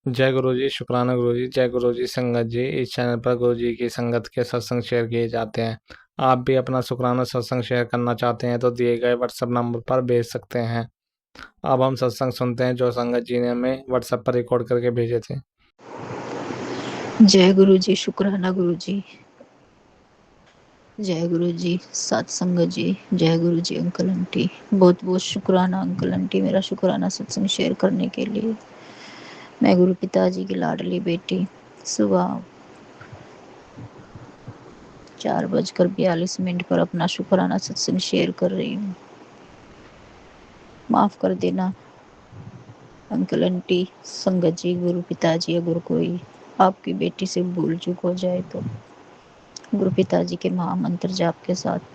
जय गुरु जी, शुक्राना गुरु जी। जय गुरु जी संगत जी। इस चैनल पर गुरु जी की संगत के सत्संग शेयर किए जाते हैं। आप भी अपना शुक्राना सत्संग शेयर करना चाहते हैं तो दिए गए व्हाट्सएप नंबर पर भेज सकते हैं। अब हम सत्संग सुनते हैं जो संगत जी ने हमें व्हाट्सएप पर रिकॉर्ड करके भेजे थे। जय गुरु जी, शुक्राना गुरु जी। जय गुरु जी सत्संग जी। जय गुरु जी अंकल आंटी, बहुत बहुत शुक्राना अंकल आंटी मेरा शुक्राना सत्संग शेयर करने के लिए। मैं गुरु पिताजी की लाडली बेटी सुबह 4:42 पर अपना शुक्राना सत्संग शेयर कर रही हूँ। माफ कर देना अंकल आंटी, संगत जी, गुरु पिताजी, अगर कोई आपकी बेटी से भूल चूक हो जाए तो गुरु पिताजी के महामंत्र जाप के साथ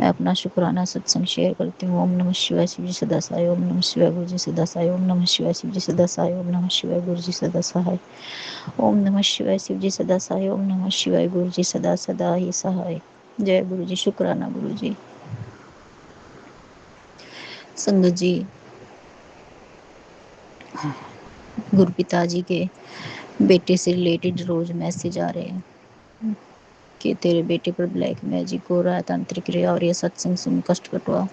मैं अपना शुक्राना सत्संग शेयर करती हूँ। ओम नमः शिवाय शिव जी सदा सहाय, ओम नमः शिवाय गुरु जी सदा सहाय, ओम नमः शिवाय शिव जी सदा सहाय, ओम नमः शिवाय गुरु जी सदा सहाय, ओम नमः शिवाय शिव जी सदा सहाय, ओम नमः शिवाय गुरु जी सदा सदा ही सहाय। जय गुरु जी, शुक्राना गुरु जी। संगत जी, गुरु पिताजी के बेटे से रिलेटेड रोज मैसेज आ रहे हैं कि तेरे बेटे पर ब्लैक मैजिक हो रहा है, तांत्रिक क्रिया और ये सत्संग सुन कष्ट कटवा।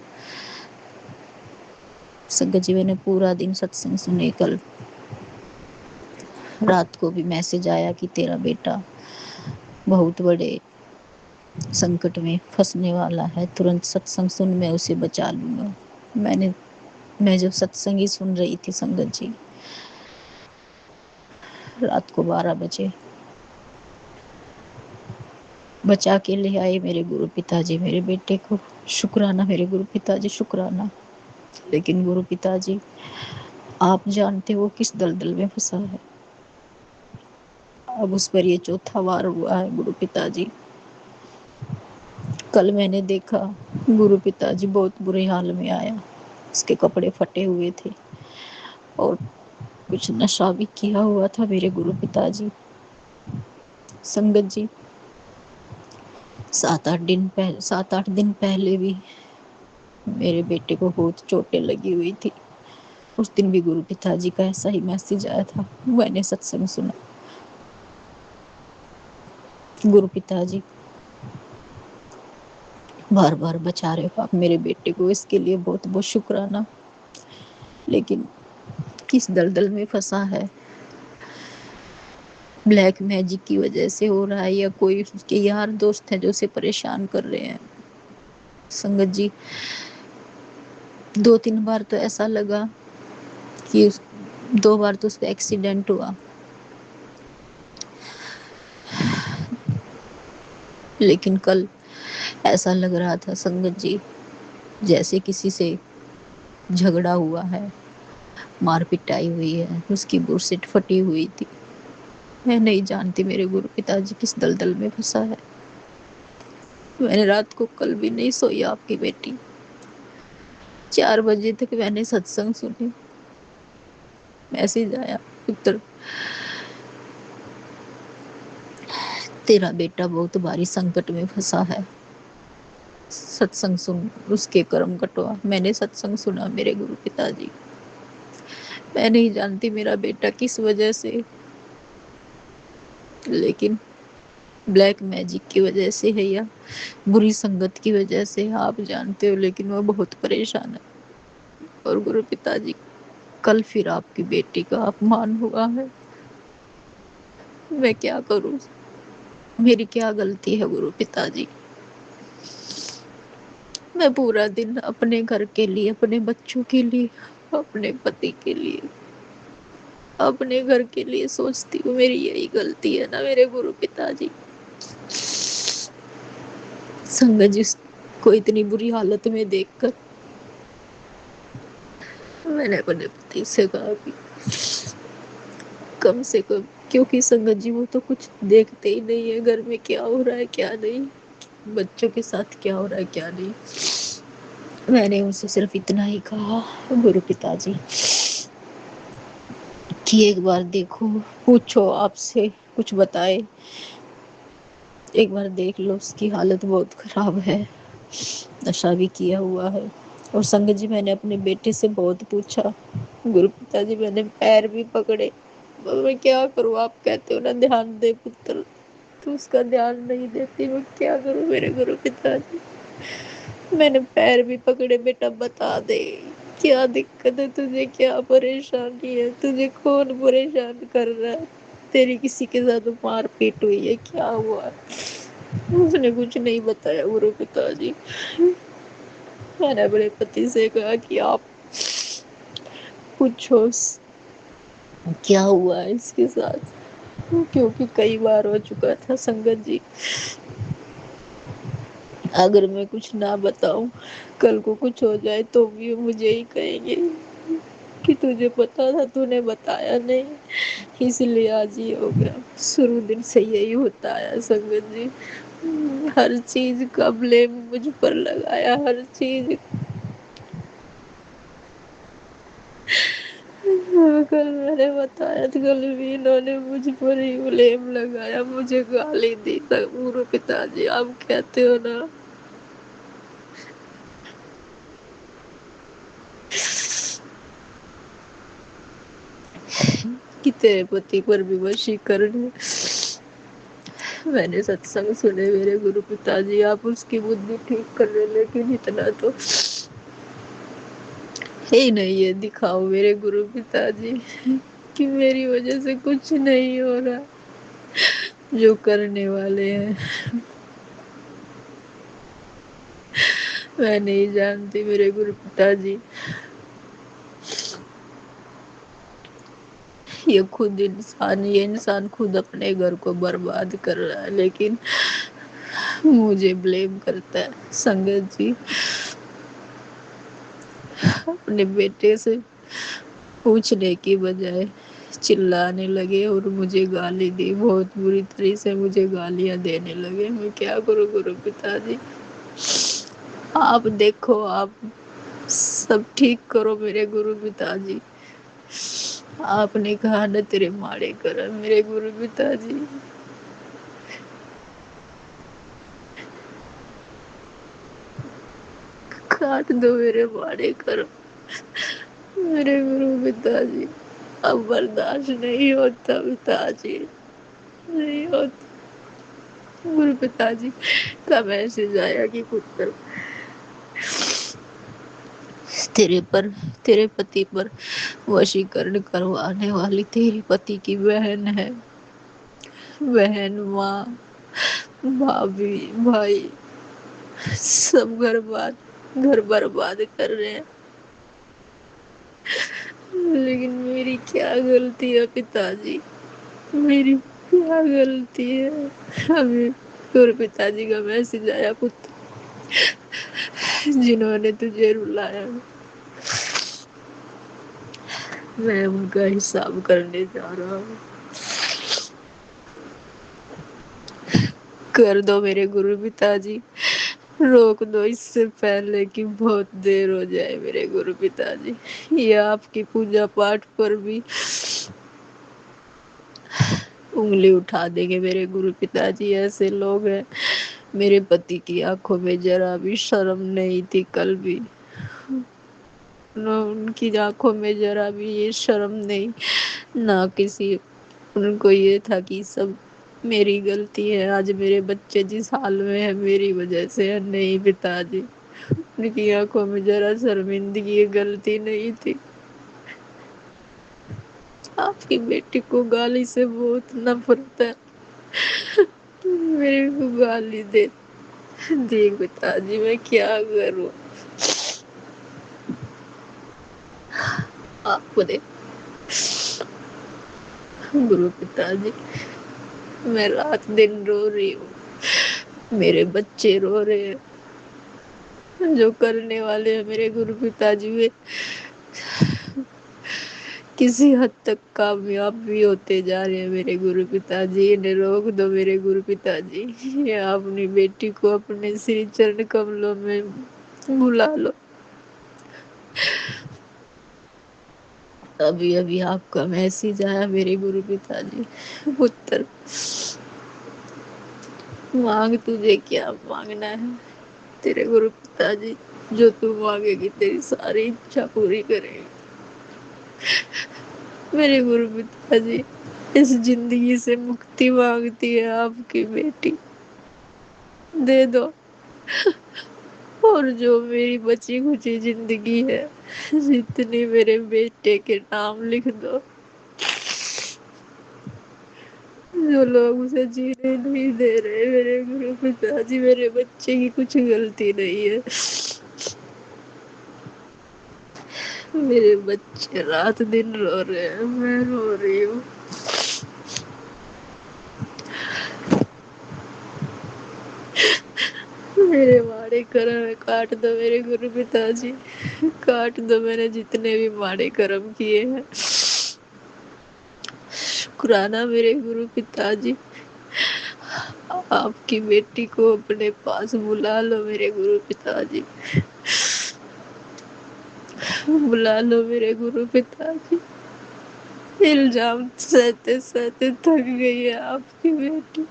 संगत जी, मैंने पूरा दिन सत्संग सुने। कल रात को भी मैसेज आया कि तेरा बेटा बहुत बड़े संकट में फंसने वाला है, तुरंत सत्संग सुन, मैं उसे बचा लूंगा। मैं जब सत्संग ही सुन रही थी संगत जी, रात को 12 बजे बचा के ले आए मेरे गुरु पिताजी मेरे बेटे को। शुक्राना मेरे गुरु पिताजी, शुक्राना। लेकिन गुरु पिताजी, आप जानते हो किस दलदल में फंसा है। अब उस पर ये चौथा वार हुआ है गुरु पिताजी। कल मैंने देखा गुरु पिताजी बहुत बुरे हाल में आया, उसके कपड़े फटे हुए थे और कुछ नशा भी किया हुआ था मेरे गुरु पिताजी। संगत जी, 7-8 दिन पहले भी मेरे बेटे को बहुत चोटें लगी हुई थी। उस दिन भी गुरु पिताजी का ऐसा ही मैसेज आया था, मैंने सत्संग सुना। गुरु पिताजी बार बार बचा रहे हो आप मेरे बेटे को, इसके लिए बहुत बहुत शुक्राना। लेकिन किस दलदल में फंसा है, ब्लैक मैजिक की वजह से हो रहा है या कोई उसके यार दोस्त हैं जो उसे परेशान कर रहे हैं। संगत जी, 2-3 बार तो ऐसा लगा कि 2 बार तो उसका एक्सीडेंट हुआ, लेकिन कल ऐसा लग रहा था संगत जी जैसे किसी से झगड़ा हुआ है, मार पिटाई हुई है, उसकी बुर्सिट फटी हुई थी। मैं नहीं जानती मेरे गुरु पिताजी किस दलदल में फंसा है। मैंने रात को कल भी नहीं सोई आपकी बेटी, 4 बजे तक मैंने सत्संग सुनी। मैसेज आया, पुत्र तेरा बेटा बहुत भारी संकट में फंसा है, सत्संग सुन, उसके कर्म कटवा। मैंने सत्संग सुना मेरे गुरु पिताजी। मैं नहीं जानती मेरा बेटा किस वजह से, लेकिन ब्लैक मैजिक की वजह से है या बुरी संगत की वजह से आप जानते हो, लेकिन वो बहुत परेशान है। और गुरु पिताजी, कल फिर आपकी बेटी का अपमान हुआ है, मैं क्या करूं, मेरी क्या गलती है गुरु पिताजी। मैं पूरा दिन अपने घर के लिए, अपने बच्चों के लिए, अपने पति के लिए, अपने घर के लिए सोचती हूँ। मेरी यही गलती है ना मेरे गुरु पिताजी। संगत जी को इतनी बुरी हालत में देखकर मैंने अपने पति से कहा कि कम से कम, क्योंकि संगत जी वो तो कुछ देखते ही नहीं है घर में क्या हो रहा है क्या नहीं, बच्चों के साथ क्या हो रहा है क्या नहीं। मैंने उनसे सिर्फ इतना ही कहा गुरु पिताजी कि एक बार देखो, पूछो, आपसे कुछ बताए, एक बार देख लो, उसकी हालत बहुत खराब है, नशा भी किया हुआ है। और संगत जी, मैंने अपने बेटे से बहुत पूछा गुरु पिताजी, मैंने पैर भी पकड़े, मैं क्या करूँ, आप कहते हो ना ध्यान दे पुत्र, तो उसका ध्यान नहीं देती। मैं क्या करूँ मेरे गुरु पिताजी। मैंने पैर भी पकड़े, बेटा बता दे क्या दिक्कत है तुझे, क्या परेशानी है, तुझे कौन परेशान कर रहा है, तेरी किसी के साथ मारपीट हुई है, क्या हुआ। उसने कुछ नहीं बताया गुरु पिताजी। मैंने अपने पति से कहा कि आप पूछो क्या हुआ है इसके साथ, क्योंकि कई बार हो चुका था संगत जी। अगर मैं कुछ ना बताऊं, कल को कुछ हो जाए तो भी मुझे ही कहेंगे कि तुझे पता था, तूने बताया नहीं, इसलिए आज ये हो गया। शुरू दिन से यही होता है संगत जी, हर चीज का ब्लेम मुझ पर लगाया, हर चीज। कल मैंने बताया था, कल भी इन्होंने मुझ पर ही ब्लेम लगाया, मुझे गाली दी तक। गुरु पिताजी आप कहते हो ना कि तेरे पति पर भी वशीकरण है। मैंने सत्संग सुने मेरे गुरु पिताजी, आप उसकी बुद्धि ठीक कर रहे, लेकिन इतना तो ही नहीं है। दिखाओ मेरे गुरु पिताजी कि मेरी वजह से कुछ नहीं हो रहा, जो करने वाले हैं मैं नहीं जानती मेरे गुरु पिताजी। ये इंसान खुद अपने घर को बर्बाद कर रहा है, लेकिन मुझे ब्लेम करता है। संगत जी अपने बेटे से पूछने की बजाय चिल्लाने लगे और मुझे गाली दी, बहुत बुरी तरह से मुझे गालियां देने लगे। मैं क्या करूं गुरु पिताजी, आप देखो, आप सब ठीक करो मेरे गुरु पिताजी। आपने कहा न तेरे माड़े कर मेरे गुरु पिताजी, काट दो मेरे माड़े कर मेरे गुरु पिताजी। अब बर्दाश्त नहीं होता पिताजी, नहीं होता। गुरु पिताजी का मैसेज आया कि पुत्र तेरे पर, तेरे पति पर वशीकरण करवाने वाली तेरी पति की बहन है। बहन, माँ, भाभी, भाई, सब घर बर्बाद कर रहे हैं। लेकिन मेरी क्या गलती है पिताजी, मेरी क्या गलती है। अभी गुरु पिताजी का मैसेज आया, पुत्र जिन्होंने तुझे रुलाया मैं उनका हिसाब करने जा रहा हूँ। कर दो मेरे गुरु पिताजी, रोक दो इससे पहले कि बहुत देर हो जाए मेरे गुरु पिताजी। ये आपकी पूजा पाठ पर भी उंगली उठा देंगे मेरे गुरु पिताजी। ऐसे लोग हैं। मेरे पति की आंखों में जरा भी शर्म नहीं थी, कल भी उनकी आंखों में जरा भी ये शर्म नहीं, ना किसी उनको ये था कि सब मेरी गलती है, आज मेरे बच्चे जिस हाल में है मेरी वजह से है। नहीं पिताजी, उनकी आंखों में जरा शर्मिंदगी, गलती नहीं थी। आपकी बेटी को गाली से बहुत नफरत है, मेरे को गाली दे दी। पिताजी मैं क्या करूं, आपको दे गुरु पिताजी। मैं रात दिन रो रही हूँ, मेरे बच्चे रो रहे हैं। जो करने वाले हैं मेरे गुरु पिताजी वे किसी हद तक कामयाब भी होते जा रहे हैं मेरे गुरु पिताजी। इन्हें रोक दो मेरे गुरु पिताजी। ये अपनी बेटी को अपने श्री चरण कमलों में बुला लो। अभी अभी आपका मैसेज आया मेरे गुरु पिताजी। पुत्र मांग, तुझे क्या मांगना है तेरे गुरु पिताजी, जो तू मांगेगी तेरी सारी इच्छा पूरी करेंगे। میرے گرو پتا جی، اس زندگی سے مکتی مانگتی ہے آپ کی بیٹی، دے دو، اور جو میری بچی کچی زندگی ہے جتنی میرے بیٹے کے نام لکھ دو، جو لوگ اسے جینے نہیں دے رہے میرے گرو پتا جی، میرے بچے کی کچھ غلطی نہیں ہے، میرے بچے رات دن رو رہے ہیں، میں رو رہی ہوں، میرے ماڑے کرم کاٹ دو میرے گرو پتا جی، کاٹ دو، میں نے جتنے بھی ماڑے کرم کیے ہیں، شکرانہ میرے گرو پتا جی، آپ کی بیٹی کو اپنے پاس بلا لو میرے گرو پتا جی، بلا لو میرے گرو پتا جی، الزام سہتے سہتے تھک گئی ہے آپ کی بیٹی،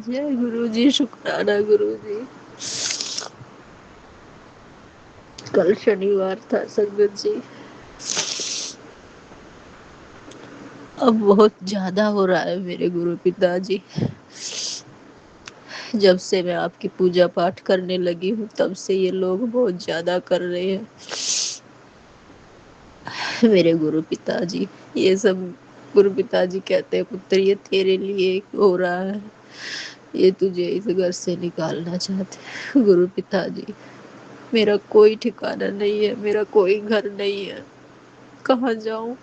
جے گرو جی، شکرانہ گرو جی۔ کل شنیوار تھا سنگت جی، اب بہت زیادہ ہو رہا ہے میرے گرو پتا جی، جب سے میں آپ کی پوجا پاٹھ کرنے لگی ہوں تب سے یہ لوگ بہت زیادہ کر رہے ہیں میرے گرو پتا جی، یہ سب گرو پتا جی کہتے ہیں پتر یہ تیرے لیے ہو رہا ہے، یہ تجھے اس گھر سے نکالنا چاہتے، گرو پتا جی میرا کوئی ٹھکانہ نہیں ہے، میرا کوئی گھر نہیں ہے، کہاں جاؤں،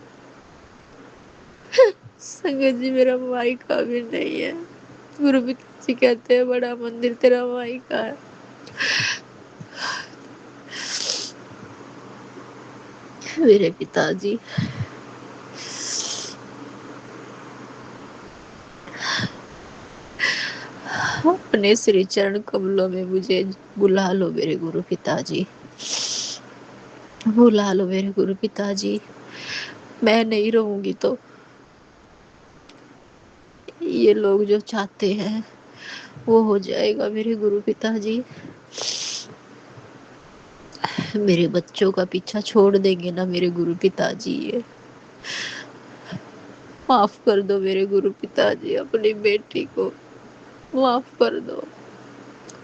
سنگت جی میرا مائکا بھی نہیں ہے، گرو پتا جی کہتے ہیں بڑا مندر تیرا مائکا ہے، میرے پتا جی اپنے سری چرن کملوں میں مجھے بلا لو میرے گرو پتا جی، بلا لو میرے گرو پتا جی، میں نہیں رہوں گی تو یہ لوگ جو چاہتے ہیں وہ ہو جائے گا میرے گرو پتا جی، میرے بچوں کا پیچھا چھوڑ دیں گے نا میرے گرو پتا جی، یہ معاف کر دو میرے گرو پتا جی، اپنی بیٹی کو معاف کر دو،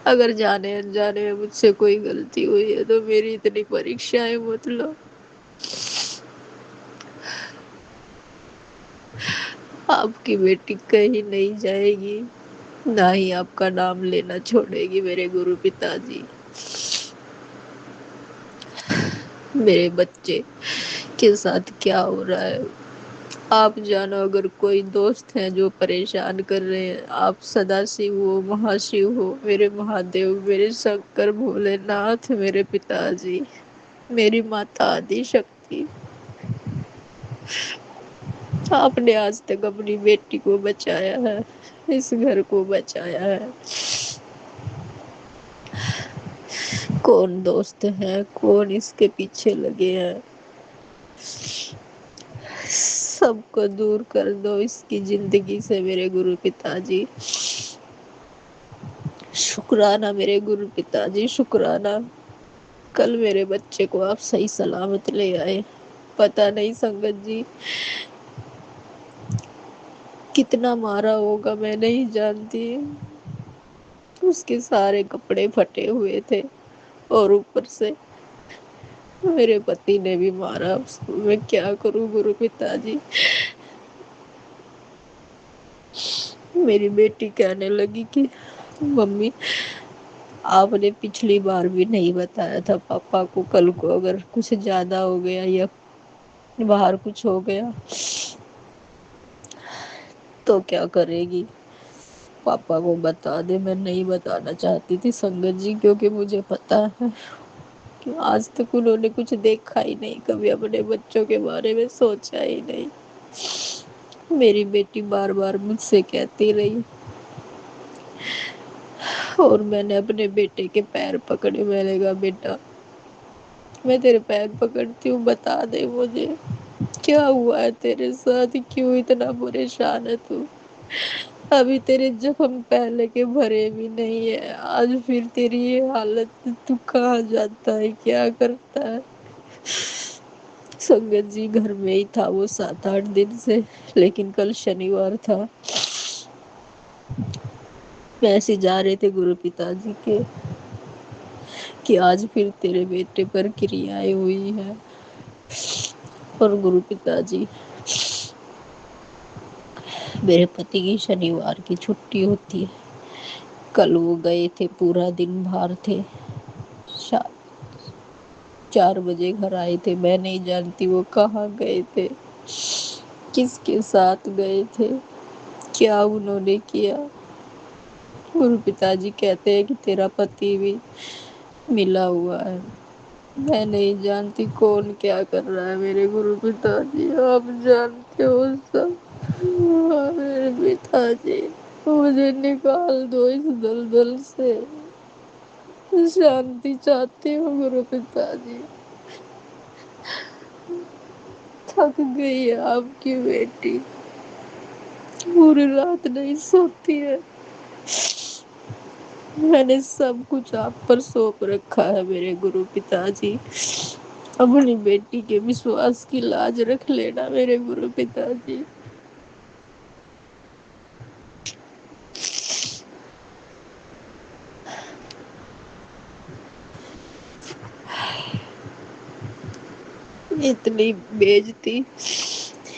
اگر جانے انجانے میں مجھ سے کوئی غلطی ہوئی ہے تو میری اتنی پریکشائیں مت لو، آپ کی بیٹی کہیں نہیں جائے گی، نہ ہی آپ کا نام لینا چھوڑے گی میرے گرو پتا جی، میرے بچے کے ساتھ کیا ہو رہا ہے آپ جانو، اگر کوئی دوست ہیں جو پریشان کر رہے ہیں، آپ سدا شیو ہو، مہا شیو ہو، میرے مہادیو، میرے شنکر بھولے ناتھ، میرے پتا جی، میری ماتا آدی شکتی، آپ نے آج تک اپنی بیٹی کو بچایا ہے، اس گھر کو بچایا ہے، کون دوست ہے، کون اس کے پیچھے لگے ہیں، سب کو دور کر دو اس کی زندگی سے میرے گرو پتا جی، شکرانہ میرے گرو پتا جی، شکرانہ، کل میرے بچے کو آپ صحیح سلامت لے آئے، پتہ نہیں سنگت جی کتنا مارا ہوگا میں نہیں جانتی، اس کے سارے کپڑے پھٹے ہوئے تھے، اور اوپر سے میرے پتی نے بھی مارا اس کو، میں کیا کروں گرو پتا جی، میری بیٹی کہنے لگی کہ ممی آپ نے پچھلی بار بھی نہیں بتایا تھا پاپا کو، کل کو اگر کچھ زیادہ ہو گیا یا باہر کچھ ہو گیا تو کیا کرے گی، پاپا کو بتا دے، میں نہیں بتانا چاہتی تھی سنگت جی، کیونکہ مجھے پتا ہے کہ آج تک انہوں نے کچھ دیکھا ہی نہیں، کبھی اپنے بچوں کے بارے میں سوچا ہی نہیں، میری بیٹی بار بار مجھ سے کہتی رہی، اور میں نے اپنے بیٹے کے پیر پکڑے، میں نے کہا بیٹا میں تیرے پیر پکڑتی ہوں، بتا دے مجھے، کیا ہوا ہے تیرے ساتھ؟ کیوں اتنا پریشان ہے تو؟ ابھی تیرے زخم پہلے کے بھرے بھی نہیں ہے، آج پھر تیری یہ حالت، تو کہاں جاتا ہے، کیا کرتا ہے؟ سنگت جی گھر میں ہی تھا وہ 7-8 دن سے، لیکن کل شنیوار تھا، میسج آ رہے تھے گرو پتا جی کے کہ آج پھر تیرے بیٹے پر کریائیں ہوئی ہیں، اور گرو پتا جی، میرے پتی کی شنیوار کی چھٹی ہوتی ہے، کل وہ گئے تھے، پورا دن باہر تھے، 4 بجے گھر آئے تھے، میں نہیں جانتی وہ کہاں گئے تھے، کس کے ساتھ گئے تھے، کیا انہوں نے کیا۔ گرو پتا جی کہتے ہیں کہ تیرا پتی بھی ملا ہوا ہے، میں نہیں جانتی کون کیا کر رہا ہے، میرے گرو پتا جی آپ جانتے ہو سب، میرے پتا جی مجھے نکال دو اس دلدل سے، شانتی چاہتی ہوں گرو پتا جی، تھک گئی ہے آپ کی بیٹی، پوری رات نہیں سوتی ہے، میں نے سب کچھ آپ پر سونپ رکھا ہے میرے گرو پتا جی، اپنی بیٹی کے وشواس کی لاج رکھ لینا میرے گرو پتا جی۔ اتنی بےعزتی،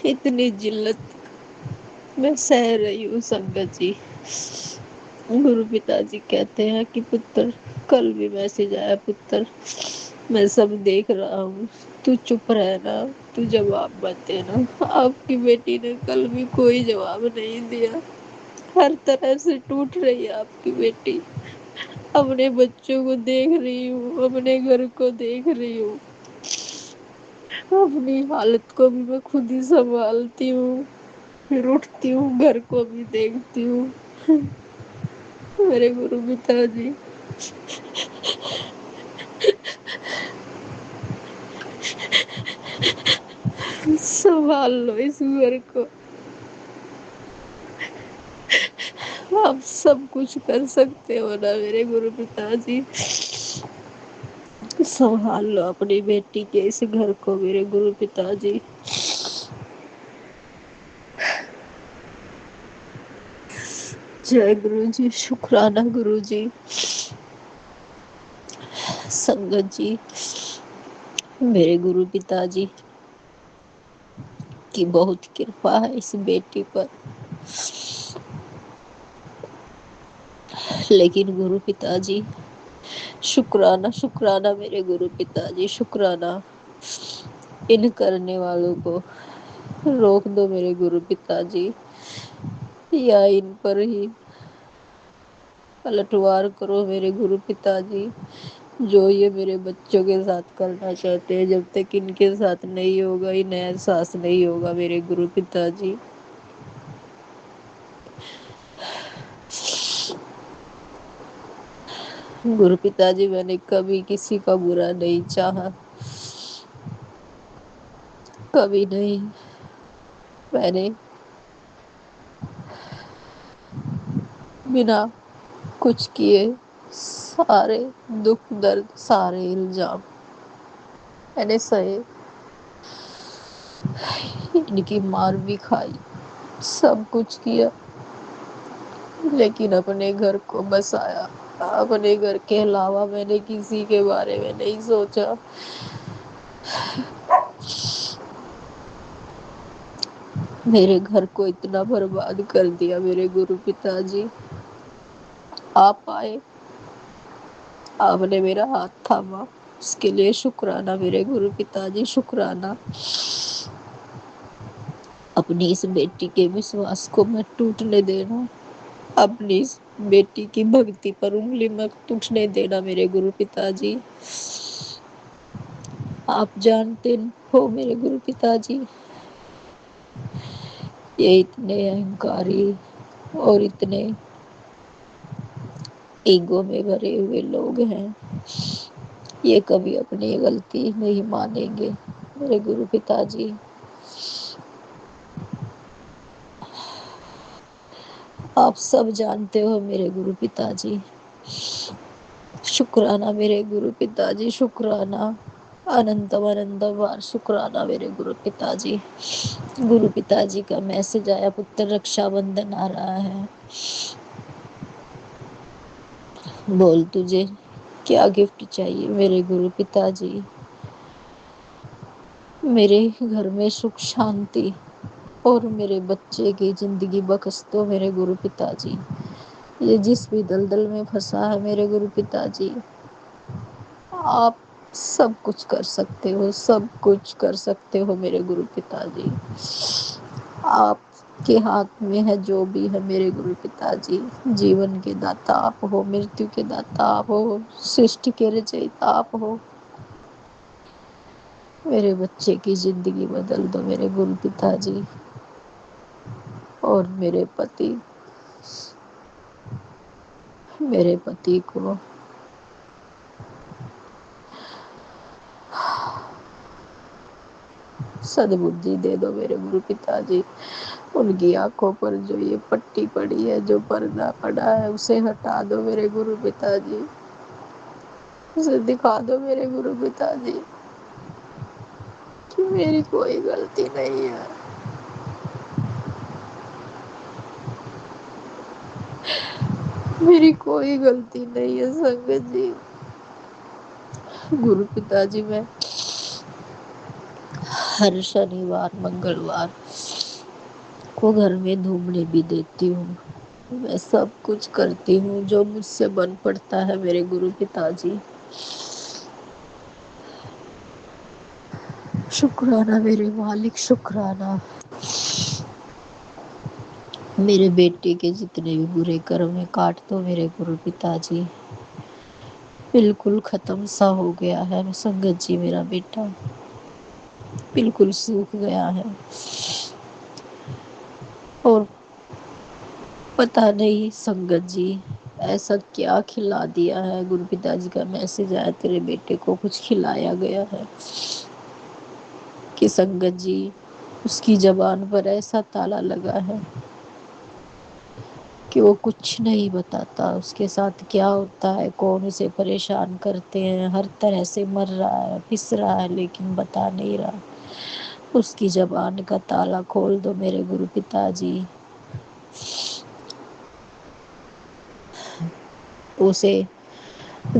اتنی ذلت میں سہ رہی ہوں سنگت جی۔ گرو پتا جی کہتے ہیں کہ پتر، کل بھی میسج آیا، پتر میں سب دیکھ رہا ہوں، تو چپ رہنا، تو جواب مت دینا۔ آپ کی بیٹی نے کل بھی کوئی جواب نہیں دیا، ہر طرح سے ٹوٹ رہی ہے آپ کی بیٹی، اپنے بچوں کو دیکھ رہی ہوں، اپنے گھر کو دیکھ رہی ہوں، اپنی حالت کو بھی میں خود ہی سنبھالتی ہوں، پھر اٹھتی ہوں، گھر کو بھی دیکھتی ہوں، میرے گرو پتا جی سنبھال لو اس گھر کو، آپ سب کچھ کر سکتے ہو نا میرے گرو پتا جی، سنبھال لو اپنی بیٹی کے اس گھر کو میرے گرو پتا جی۔ جے گرو جی، شکرانہ گرو جی، سنگت جی، میرے گرو پتا جی کی بہت کرپا ہے اس بیٹی پر، لیکن گرو پتا جی شکرانہ، شکرانہ میرے گرو پتا جی، شکرانہ، ان کرنے والوں کو روک دو میرے گرو پتا جی، یا ان پر ہی پلٹوار کرو میرے گرو پتا جی، جو یہ میرے بچوں کے ساتھ کرنا چاہتے ہیں، جب تک ان کے ساتھ نہیں ہوگا، انہیں احساس نہیں ہوگا میرے گرو پتا جی۔ گرو پتا جی میں نے کبھی کسی کا برا نہیں چاہا، کبھی نہیں، میں نے بنا کچھ کیے سارے دکھ درد، سارے الزام میں نے سہے، ان کی مار بھی کھائی، سب کچھ کیا، لیکن اپنے گھر کو بسایا، اپنے گھر کے علاوہ میں نے کسی کے بارے میں نہیں سوچا، میرے گھر کو اتنا برباد کر دیا میرے گرو پتا جی، آپ آئے، آپ نے میرا ہاتھ تھاما، اس کے لیے شکرانہ میرے گرو پتا جی، شکرانہ، اپنی اس بیٹی کے وشواس کو مت ٹوٹنے دینا، اپنی اس بیٹی کی بھکتی پر انگلی مت ٹوٹنے دینا میرے گرو پتا جی، آپ جانتے ہو میرے گرو پتا جی، یہ اتنے اہنکاری اور اتنے ایگو میں بھرے ہوئے لوگ ہیں، یہ کبھی اپنی غلطی نہیں مانیں گے میرے گرو پتا جی، آپ سب جانتے ہو میرے گرو پتا جی، شکرانہ میرے گرو پتا جی، شکرانہ اننتم اننتم بار شکرانہ میرے گرو پتا جی۔ گرو پتا جی کا میسج آیا، پتر رکشا بندھن آ رہا ہے، بول تجھے کیا گفٹ چاہیے میرے گرو پتا جی؟ میرے گھر میں سکھ شانتی اور میرے بچے کی زندگی بخش دو میرے گرو پتا جی۔ یہ جس بھی دلدل میں پھنسا ہے میرے گرو پتا جی، آپ سب کچھ کر سکتے ہو، سب کچھ کر سکتے ہو میرے گرو پتا جی۔ آپ کے ہاتھ میں ہے جو بھی ہے میرے گرو پتا جی۔ جیون کے داتا آپ ہو، مرتیو کے داتا آپ ہو، سرشٹی کے رچیتا آپ ہو۔ میرے بچے کی زندگی بدل دو میرے گرو پتا جی، اور میرے پتی کو سدبدھی دے دو میرے گرو پتا جی۔ ان کی آنکھوں پر جو یہ پٹی پڑی ہے، جو پردہ پڑا ہے، اسے ہٹا دو میرے گرو پتا جی، اسے دکھا دو میرے گرو پتا جی کہ میری کوئی غلطی نہیں ہے، میری کوئی غلطی نہیں ہے سنگت جی۔ گرو پتا جی، میں ہر شنیوار منگلوار کو گھر میں دھومنے بھی دیتی ہوں، میں سب کچھ کرتی ہوں جو مجھ سے بن پڑتا ہے میرے گرو پتا جی۔ شکرانہ میرے مالک، شکرانہ۔ میرے بیٹے کے جتنے بھی برے کرم ہیں کاٹ دو میرے گرو پتا جی، بالکل ختم سا ہو گیا ہے سنگت جی، میرا بیٹا بالکل سوکھ گیا ہے، اور پتہ نہیں سنگت جی ایسا کیا کھلا دیا ہے، گرو پتا جی کا میسج آیا تیرے بیٹے کو کچھ کھلایا گیا ہے کہ سنگت جی اس کی زبان پر ایسا تالا لگا ہے کہ وہ کچھ نہیں بتاتا، اس کے ساتھ کیا ہوتا ہے، کون اسے پریشان کرتے ہیں، ہر طرح سے مر رہا ہے، پس رہا ہے، لیکن بتا نہیں رہا۔ اس کی زبان کا تالا کھول دو میرے گرو پتا جی، اسے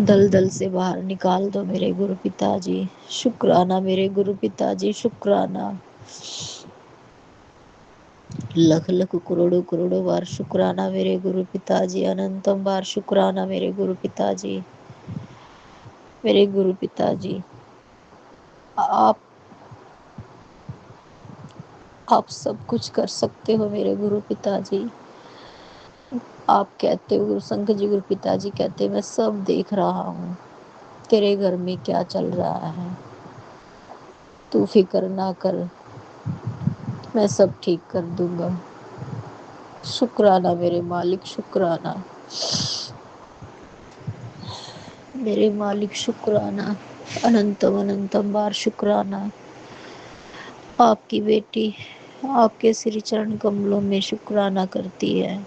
دلدل سے باہر نکال دو میرے گرو پتا جی۔ شکرانہ میرے گرو پتا جی، شکرانہ، لکھ لکھ کروڑوں کروڑوں بار شکرانہ میرے گرو پتا جی، اننتم بار شکرانہ میرے گرو پتا جی۔ میرے گرو پتا جی، آپ سب کچھ کر سکتے ہو میرے گرو پتا جی۔ آپ کہتے ہو شنکر جی، گرو پتا جی کہتے میں سب دیکھ رہا ہوں، تیرے گھر میں کیا چل رہا ہے، تو فکر نہ کر، میں سب ٹھیک کر دوں گا۔ شکرانہ میرے مالک، شکرانہ میرے مالک، شکرانہ اننتم اننتم بار شکرانہ۔ آپ کی بیٹی آپ کے سری چرن کملوں میں شکرانہ کرتی ہے،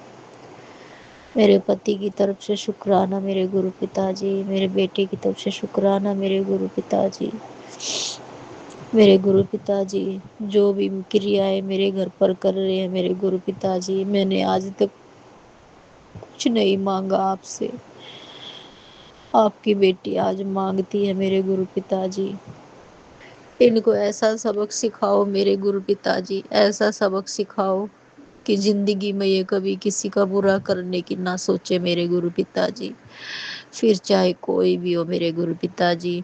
میرے پتی کی طرف سے شکرانہ میرے گرو پتا جی، میرے بیٹے کی طرف سے شکرانہ میرے گرو پتا جی۔ میرے گرو پتا جی جو بھی کریائیں میرے گھر پر کر رہے ہیں میرے گرو پتا جی، میں نے آج تک کچھ نہیں مانگا آپ سے، آپ کی بیٹی آج مانگتی ہے میرے گرو پتا جی۔ ان کو ایسا سبق سکھاؤ میرے گرو پتا جی، ایسا سبق سکھاؤ کہ زندگی میں یہ کبھی کسی کا برا کرنے کی نہ سوچے میرے گرو پتا جی، پھر چاہے کوئی بھی ہو میرے گرو پتا جی،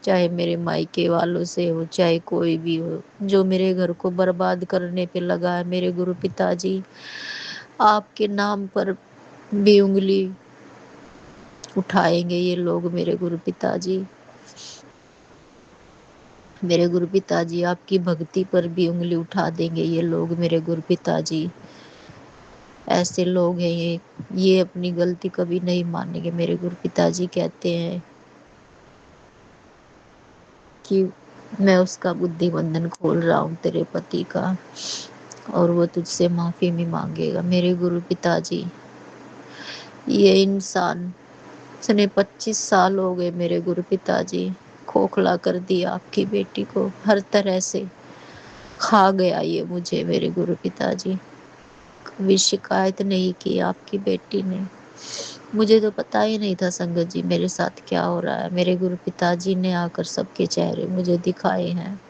چاہے میرے مائکے والوں سے ہو، چاہے کوئی بھی ہو، جو میرے گھر کو برباد کرنے پہ لگا ہے میرے گرو پتا جی، آپ کے نام پر بھی انگلی اٹھائیں گے یہ لوگ میرے گرو پتا جی، میرے گرو پتا جی آپ کی بھکتی پر بھی انگلی اٹھا دیں گے یہ لوگ میرے گرو پتا جی، ایسے لوگ ہیں یہ اپنی غلطی کبھی نہیں مانیں گے میرے گرو پتا جی کہتے ہیں کہ میں اس کا بدھی بندھن کھول رہا ہوں تیرے پتی کا، और वो तुझसे माफ़ी भी मांगेगा। मेरे गुरु पिता जी, ये इंसान इसने 25 साल हो गए मेरे गुरु पिताजी, खोखला कर दिया आपकी बेटी को, हर तरह से खा गया ये मुझे मेरे गुरु पिताजी। कभी शिकायत नहीं की आपकी बेटी ने। मुझे तो पता ही नहीं था संगत जी मेरे साथ क्या हो रहा है। मेरे गुरु पिताजी ने आकर सबके चेहरे मुझे दिखाए हैं,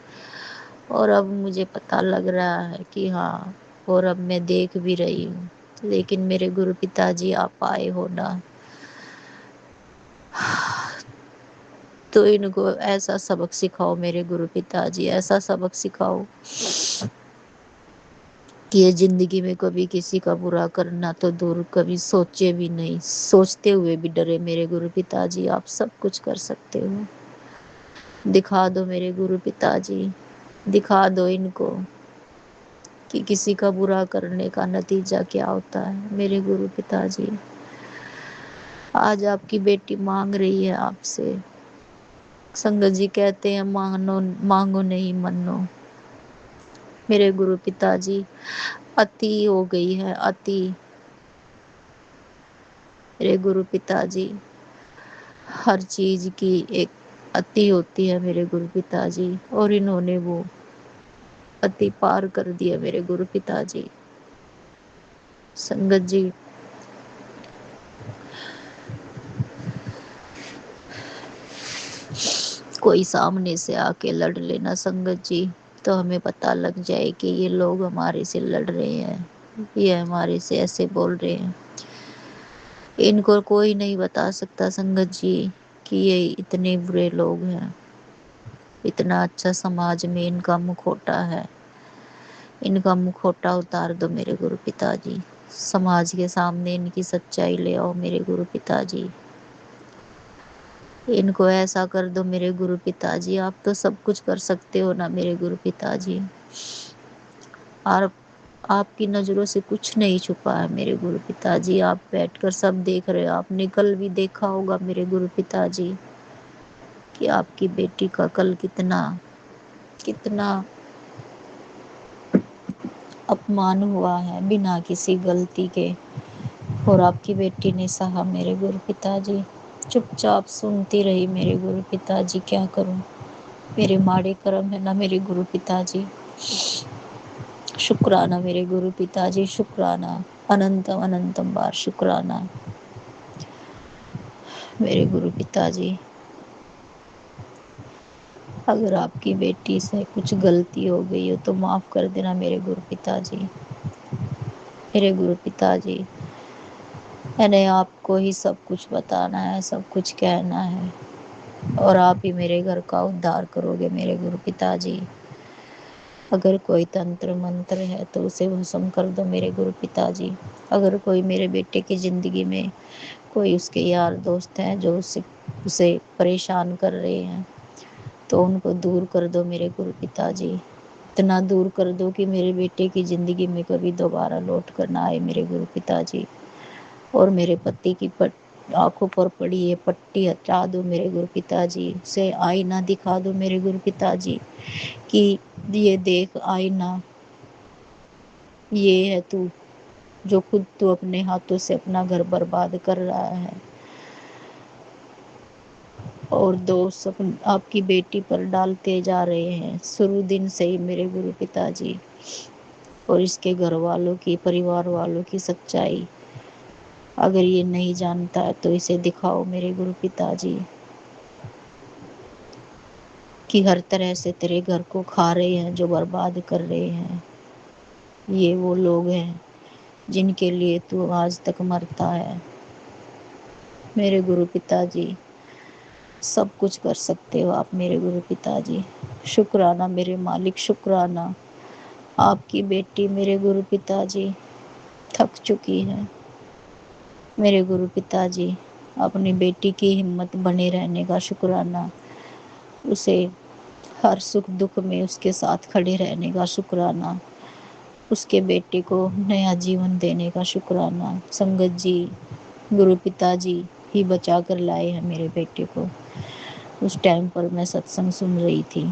और अब मुझे पता लग रहा है कि हाँ, और अब मैं देख भी रही हूँ। लेकिन मेरे गुरु पिताजी आप आए हो ना, तो इनको ऐसा सबक सिखाओ मेरे गुरु पिताजी, ऐसा सबक सिखाओ कि ये जिंदगी में कभी किसी का बुरा करना तो दूर, कभी सोचे भी नहीं, सोचते हुए भी डरे। मेरे गुरु पिताजी आप सब कुछ कर सकते हो, दिखा दो मेरे गुरु पिताजी, दिखा दो इनको कि किसी का बुरा करने का नतीजा क्या होता है। मेरे गुरु पिताजी, आज आपकी बेटी मांग रही है आपसे। संगत जी कहते हैं मांगो मांगो नहीं मनो। मेरे गुरु पिताजी, अति हो गई है अति। मेरे गुरु पिताजी, हर चीज की एक अति होती है मेरे गुरु पिताजी, और इन्होंने वो अति पार कर दिया मेरे गुरु पिताजी। संगत जी, कोई सामने से आके लड़ लेना संगत जी, तो हमें पता लग जाए कि ये लोग हमारे से लड़ रहे हैं, ये हमारे से ऐसे बोल रहे हैं। इनको कोई नहीं बता सकता संगत जी कि ये इतने बुरे लोग हैं। इतना अच्छा समाज में इनका मुखौटा है, इनका मुखौटा उतार दो मेरे गुरु पिताजी। समाज के सामने इनकी सच्चाई ले आओ मेरे गुरु पिताजी। इनको ऐसा कर दो मेरे गुरु पिताजी। आप तो सब कुछ कर सकते हो ना मेरे गुरु पिताजी, और आपकी नज़रों से कुछ नहीं छुपा है मेरे गुरु पिताजी। आप बैठकर सब देख रहे हो, आपने कल भी देखा होगा मेरे गुरु पिताजी कि आपकी बेटी का कल कितना कितना अपमान हुआ है बिना किसी गलती के, और आपकी बेटी ने सहा मेरे गुरु पिताजी। चुपचाप सुनती रही मेरे गुरु पिताजी, क्या करूं, मेरे माड़े कर्म है ना मेरे गुरु पिताजी। शुक्राना मेरे गुरु पिताजी, शुक्राना, अनंतम अनंतम बार शुक्राना मेरे गुरु पिताजी। अगर आपकी बेटी से कुछ गलती हो गई हो तो माफ़ कर देना मेरे गुरु पिताजी। मेरे गुरु पिताजी, मैंने आपको ही सब कुछ बताना है, सब कुछ कहना है, और आप ही मेरे घर का उद्धार करोगे मेरे गुरु पिताजी। अगर कोई तंत्र मंत्र है तो उसे भस्म कर दो मेरे गुरु पिताजी। अगर कोई मेरे बेटे की ज़िंदगी में कोई उसके यार दोस्त हैं जो उसे परेशान कर रहे हैं, तो उनको दूर कर दो मेरे गुरु पिताजी। इतना दूर कर दो कि मेरे बेटे की ज़िंदगी में कभी दोबारा लौट कर ना आए मेरे गुरु पिताजी। और मेरे पति की आंखों पर पड़ी है पट्टी हटा दो मेरे गुरु पिताजी। उसे आईना दिखा दो मेरे गुरु पिताजी कि ये देख आईना, ये है तू जो खुद तू अपने हाथों से अपना घर बर्बाद कर रहा है, और दोष आपकी बेटी पर डालते जा रहे हैं शुरू दिन से ही मेरे गुरु पिताजी। और इसके घर वालों की, परिवार वालों की सच्चाई अगर ये नहीं जानता है तो इसे दिखाओ मेरे गुरु पिताजी कि हर तरह से तेरे घर को खा रहे हैं, जो बर्बाद कर रहे हैं। ये वो लोग हैं जिनके लिए तू आज तक मरता है मेरे गुरु पिताजी। सब कुछ कर सकते हो आप मेरे गुरु पिताजी। शुक्राना मेरे मालिक, शुक्राना। आपकी बेटी मेरे गुरु पिताजी थक चुकी है मेरे गुरु पिताजी। अपनी बेटी की हिम्मत बने रहने का शुक्राना, उसे हर सुख दुख में उसके साथ खड़े रहने का शुक्राना, उसके बेटे को नया जीवन देने का शुक्राना। संगत जी, गुरु पिताजी ही बचा कर लाए हैं मेरे बेटे को। उस टाइम पर मैं सत्संग सुन रही थी,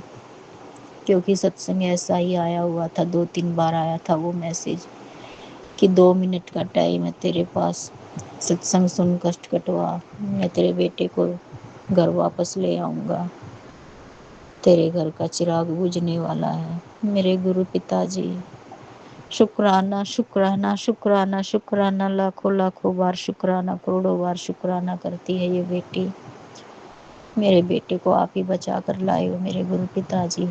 क्योंकि सत्संग ऐसा ही आया हुआ था, 2-3 बार आया था वो मैसेज कि 2 मिनट का टाइम है तेरे पास, सत्संग सुन, कष्ट कटवा, मैं तेरे बेटे को घर वापस ले आऊँगा, तेरे घर का चिराग बुझने वाला है। मेरे गुरु पिताजी, शुक्राना शुक्राना शुक्राना शुक्राना, लाखों लाखों बार शुक्राना, करोड़ों बार शुक्राना करती है ये बेटी। मेरे बेटे को आप ही बचा कर लाए हो मेरे गुरु पिताजी।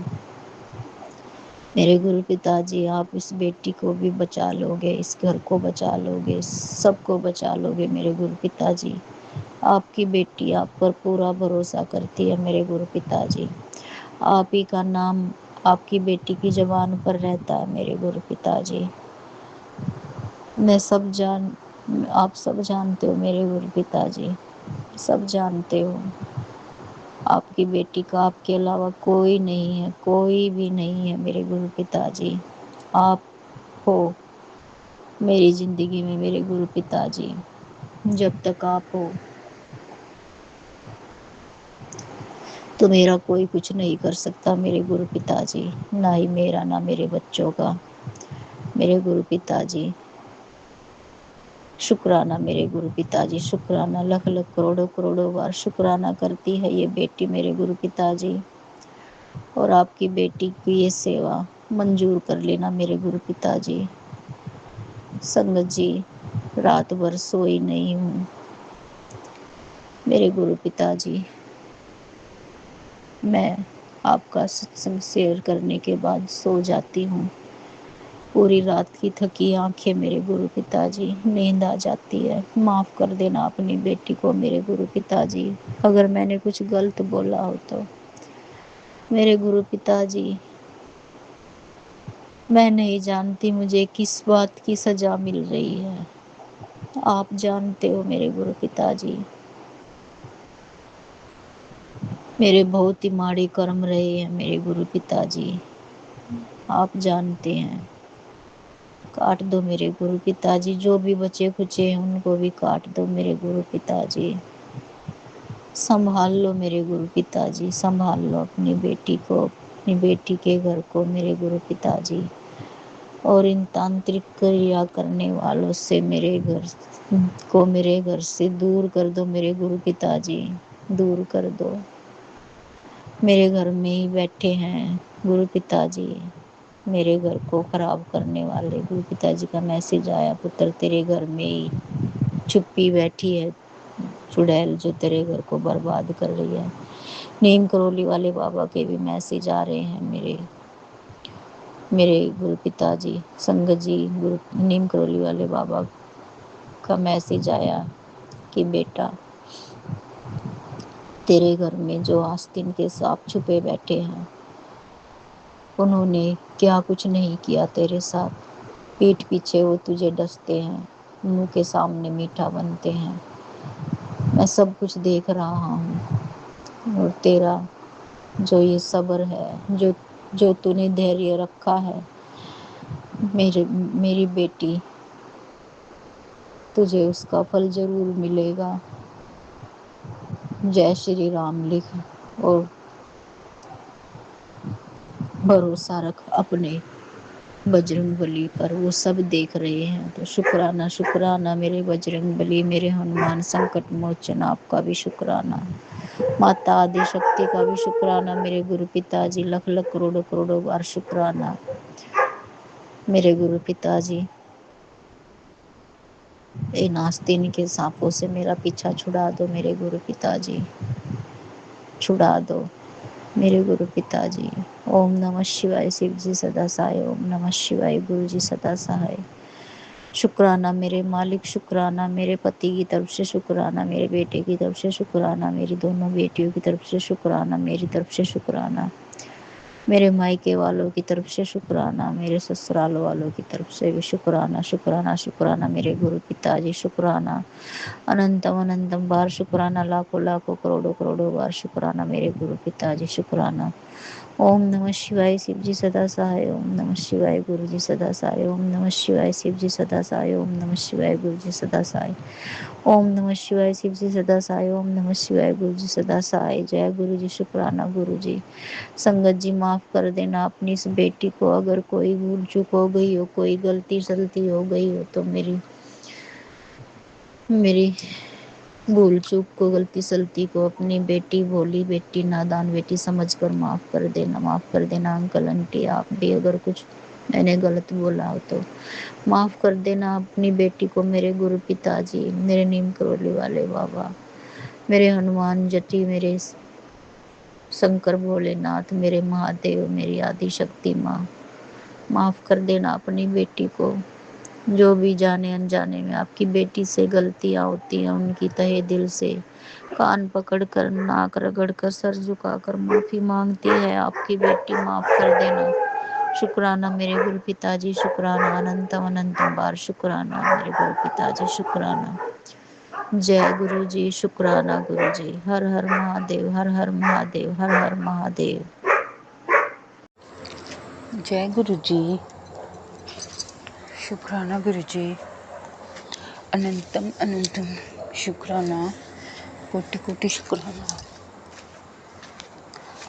मेरे गुरु पिताजी, आप इस बेटी को भी बचा लोगे, इस घर को बचा लोगे, सबको बचा लोगे मेरे गुरु पिताजी। आपकी बेटी आप पर पूरा भरोसा करती है मेरे गुरु पिताजी। आप ही का नाम आपकी बेटी की ज़बान पर रहता है मेरे गुरु पिताजी। आप सब जानते हो मेरे गुरु पिताजी, सब जानते हो। आपकी बेटी का आपके अलावा कोई नहीं है, कोई भी नहीं है मेरे गुरु पिताजी। आप हो मेरी ज़िंदगी में मेरे गुरु पिताजी। जब तक आप हो तो मेरा कोई कुछ नहीं कर सकता मेरे गुरु पिताजी, ना ही मेरा ना मेरे बच्चों का। मेरे गुरु पिताजी, शुक्राना मेरे गुरु पिताजी, शुक्राना, लख लख करोड़ों करोड़ों बार शुक्राना करती है ये बेटी मेरे गुरु पिताजी। और आपकी बेटी की ये सेवा मंजूर कर लेना मेरे गुरु पिताजी। संगत जी, रात भर सोई नहीं हूँ मेरे गुरु पिताजी। मैं आपका सत्संग शेयर करने के बाद सो जाती हूँ। पूरी रात की थकी आंखें मेरे गुरु पिताजी, नींद आ जाती है। माफ़ कर देना अपनी बेटी को मेरे गुरु पिताजी, अगर मैंने कुछ गलत बोला हो तो। मेरे गुरु पिताजी, मैं नहीं जानती मुझे किस बात की सज़ा मिल रही है, आप जानते हो मेरे गुरु पिताजी। मेरे बहुत ही माड़े कर्म रहे हैं मेरे गुरु पिताजी, आप जानते हैं। काट दो मेरे गुरु पिताजी, जो भी बचे खुचे हैं उनको भी काट दो मेरे गुरु पिताजी। संभाल लो मेरे गुरु पिताजी, संभाल लो अपनी बेटी को, अपनी बेटी के घर को मेरे गुरु पिताजी। और इन तांत्रिक क्रिया करने वालों से मेरे घर से दूर कर दो मेरे गुरु पिताजी, दूर कर दो। मेरे घर में ही बैठे हैं गुरु पिताजी, मेरे घर को खराब करने वाले। गुरु पिताजी का मैसेज आया, पुत्र तेरे घर में ही छुपी बैठी है चुड़ैल जो तेरे घर को बर्बाद कर रही है। नीम करोली वाले बाबा के भी मैसेज आ रहे हैं मेरे गुरु पिताजी। संगत जी, गुरु नीम करोली वाले बाबा का मैसेज आया कि बेटा, तेरे घर में जो आस्तीन के सांप छुपे बैठे हैं, उन्होंने क्या कुछ नहीं किया तेरे साथ। पीठ पीछे वो तुझे डसते हैं, मुंह के सामने मीठा बनते हैं। मैं सब कुछ देख रहा हूँ। और तेरा जो ये सब्र है, जो तूने धैर्य रखा है मेरी बेटी, तुझे उसका फल जरूर मिलेगा। जय श्री राम लिख और भरोसा रख अपने बजरंग बली पर, वो सब देख रहे हैं। तो शुक्राना शुक्राना मेरे बजरंग बली, मेरे हनुमान संकट मोचन, आपका भी शुक्राना। माता आदि शक्ति का भी शुक्राना मेरे गुरु पिताजी, लख लख करोड़ों करोड़ों बार शुक्राना मेरे गुरु पिताजी। इन आस्तीन के सांपों से मेरा पीछा छुड़ा दो मेरे गुरु पिताजी, छुड़ा दो मेरे गुरु पिताजी। ओम नमः शिवाय, शिव जी सदा सहाय। ओम नमः शिवाय, गुरु जी सदा सहाय। शुक्राना मेरे मालिक, शुक्राना मेरे पति की तरफ से, शुक्राना मेरे बेटे की तरफ से, शुक्राना मेरी दोनों बेटियों की तरफ से, शुक्राना मेरी तरफ से, शुक्राना मेरे मायके वालों की तरफ से, शुक्राना मेरे ससुराल वालों की तरफ से भी शुक्राना शुक्राना शुक्राना मेरे गुरु पिताजी, शुक्राना अनंतम अनंतम बार शुक्राना, लाखों लाखों करोड़ों करोड़ों बार शुक्राना मेरे गुरु पिताजी, शुक्राना। ओम नमः शिवाय शिव जी सदा सहाय। ओम नमः शिवाय गुरु जी सदा सहाय। ओम नमः शिवाय शिव जी सदा सहाय। ओम नमः शिवाय गुरु जी सदा सहाय। ओम नमः शिवाय शिव जी सदा सहाय। ओम नमः शिवाय गुरु जी सदा सहाय। जय गुरु जी, शुक्राना गुरु जी। संगत जी माफ कर देना अपनी इस बेटी को, अगर कोई भूल चूक हो गई हो, कोई गलती सलती हो गई हो तो मेरी भूल चूक को, गलती सलती को अपनी बेटी, भोली बेटी, नादान बेटी समझकर माफ कर देना। माफ कर देना अंकल आंटी, आप भी अगर कुछ मैंने गलत बोला हो तो माफ कर देना अपनी बेटी को। मेरे गुरु पिताजी, मेरे नीम करोली वाले बाबा, मेरे हनुमान जटी, मेरे शंकर भोलेनाथ, मेरे महादेव, मेरी आदि शक्ति माँ, माफ कर देना अपनी बेटी को। जो भी जाने अनजाने में आपकी बेटी से गलतियां होती हैं, उनकी तहे दिल से कान पकड़ कर, नाक रगड़ कर, सर झुका कर माफी मांगती है आपकी बेटी। माफ कर देना। शुक्राना मेरे गुरु पिताजी, शुक्राना अनंतम अनंतम बार शुक्राना मेरे गुरु पिताजी, शुक्राना। जय गुरु जी, शुक्राना गुरु जी। हर हर महादेव, हर हर महादेव, हर हर महादेव। जय गुरु जी, शुक्राना गुरु जी, अनंतम अनंतम शुक्राना, कोटि कोटि शुक्राना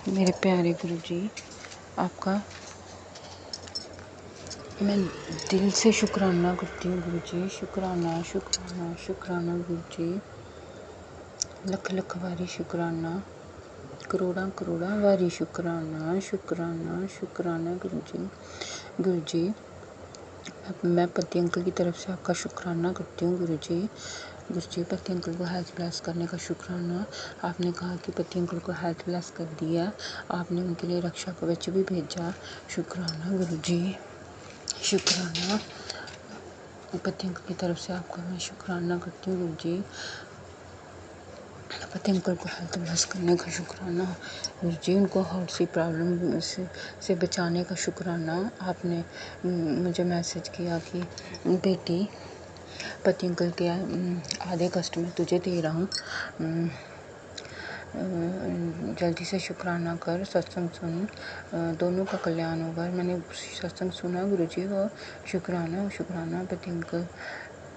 मेरे प्यारे गुरु जी। आपका मैं दिल से शुक्राना करती हूँ गुरु जी। शुक्राना शुक्राना शुक्राना गुरु जी, लख लख बारी शुक्राना, करोड़ा करोड़ा बारी शुक्राना, शुक्राना शुक्राना गुरु जी। गुरु जी, मैं पति अंकल की तरफ से आपका शुक्राना करती हूँ गुरु जी। गुरु जी, पति अंकल को हेल्थ ब्लेस करने का शुक्राना। आपने कहा कि पति अंकल को हेल्थ ब्लेस कर दिया, आपने उनके लिए रक्षा कवच भी भेजा। शुक्राना गुरु जी, शुक्राना। पति अंकल की तरफ से आपका मैं शुक्राना करती हूँ गुरु जी। पति अंकल को हेल्थ ब्लेस करने का शुक्राना गुरु जी। उनको हार्ट की प्रॉब्लम से बचाने का शुक्राना। आपने मुझे मैसेज किया कि बेटी, पति अंकल के आधे कष्ट में तुझे दे रहा हूँ, जल्दी से शुक्राना कर, सत्संग सुन, दोनों का कल्याण होगा। मैंने सत्संग सुना गुरु जी, वो शुक्राना शुक्राना। पति अंकल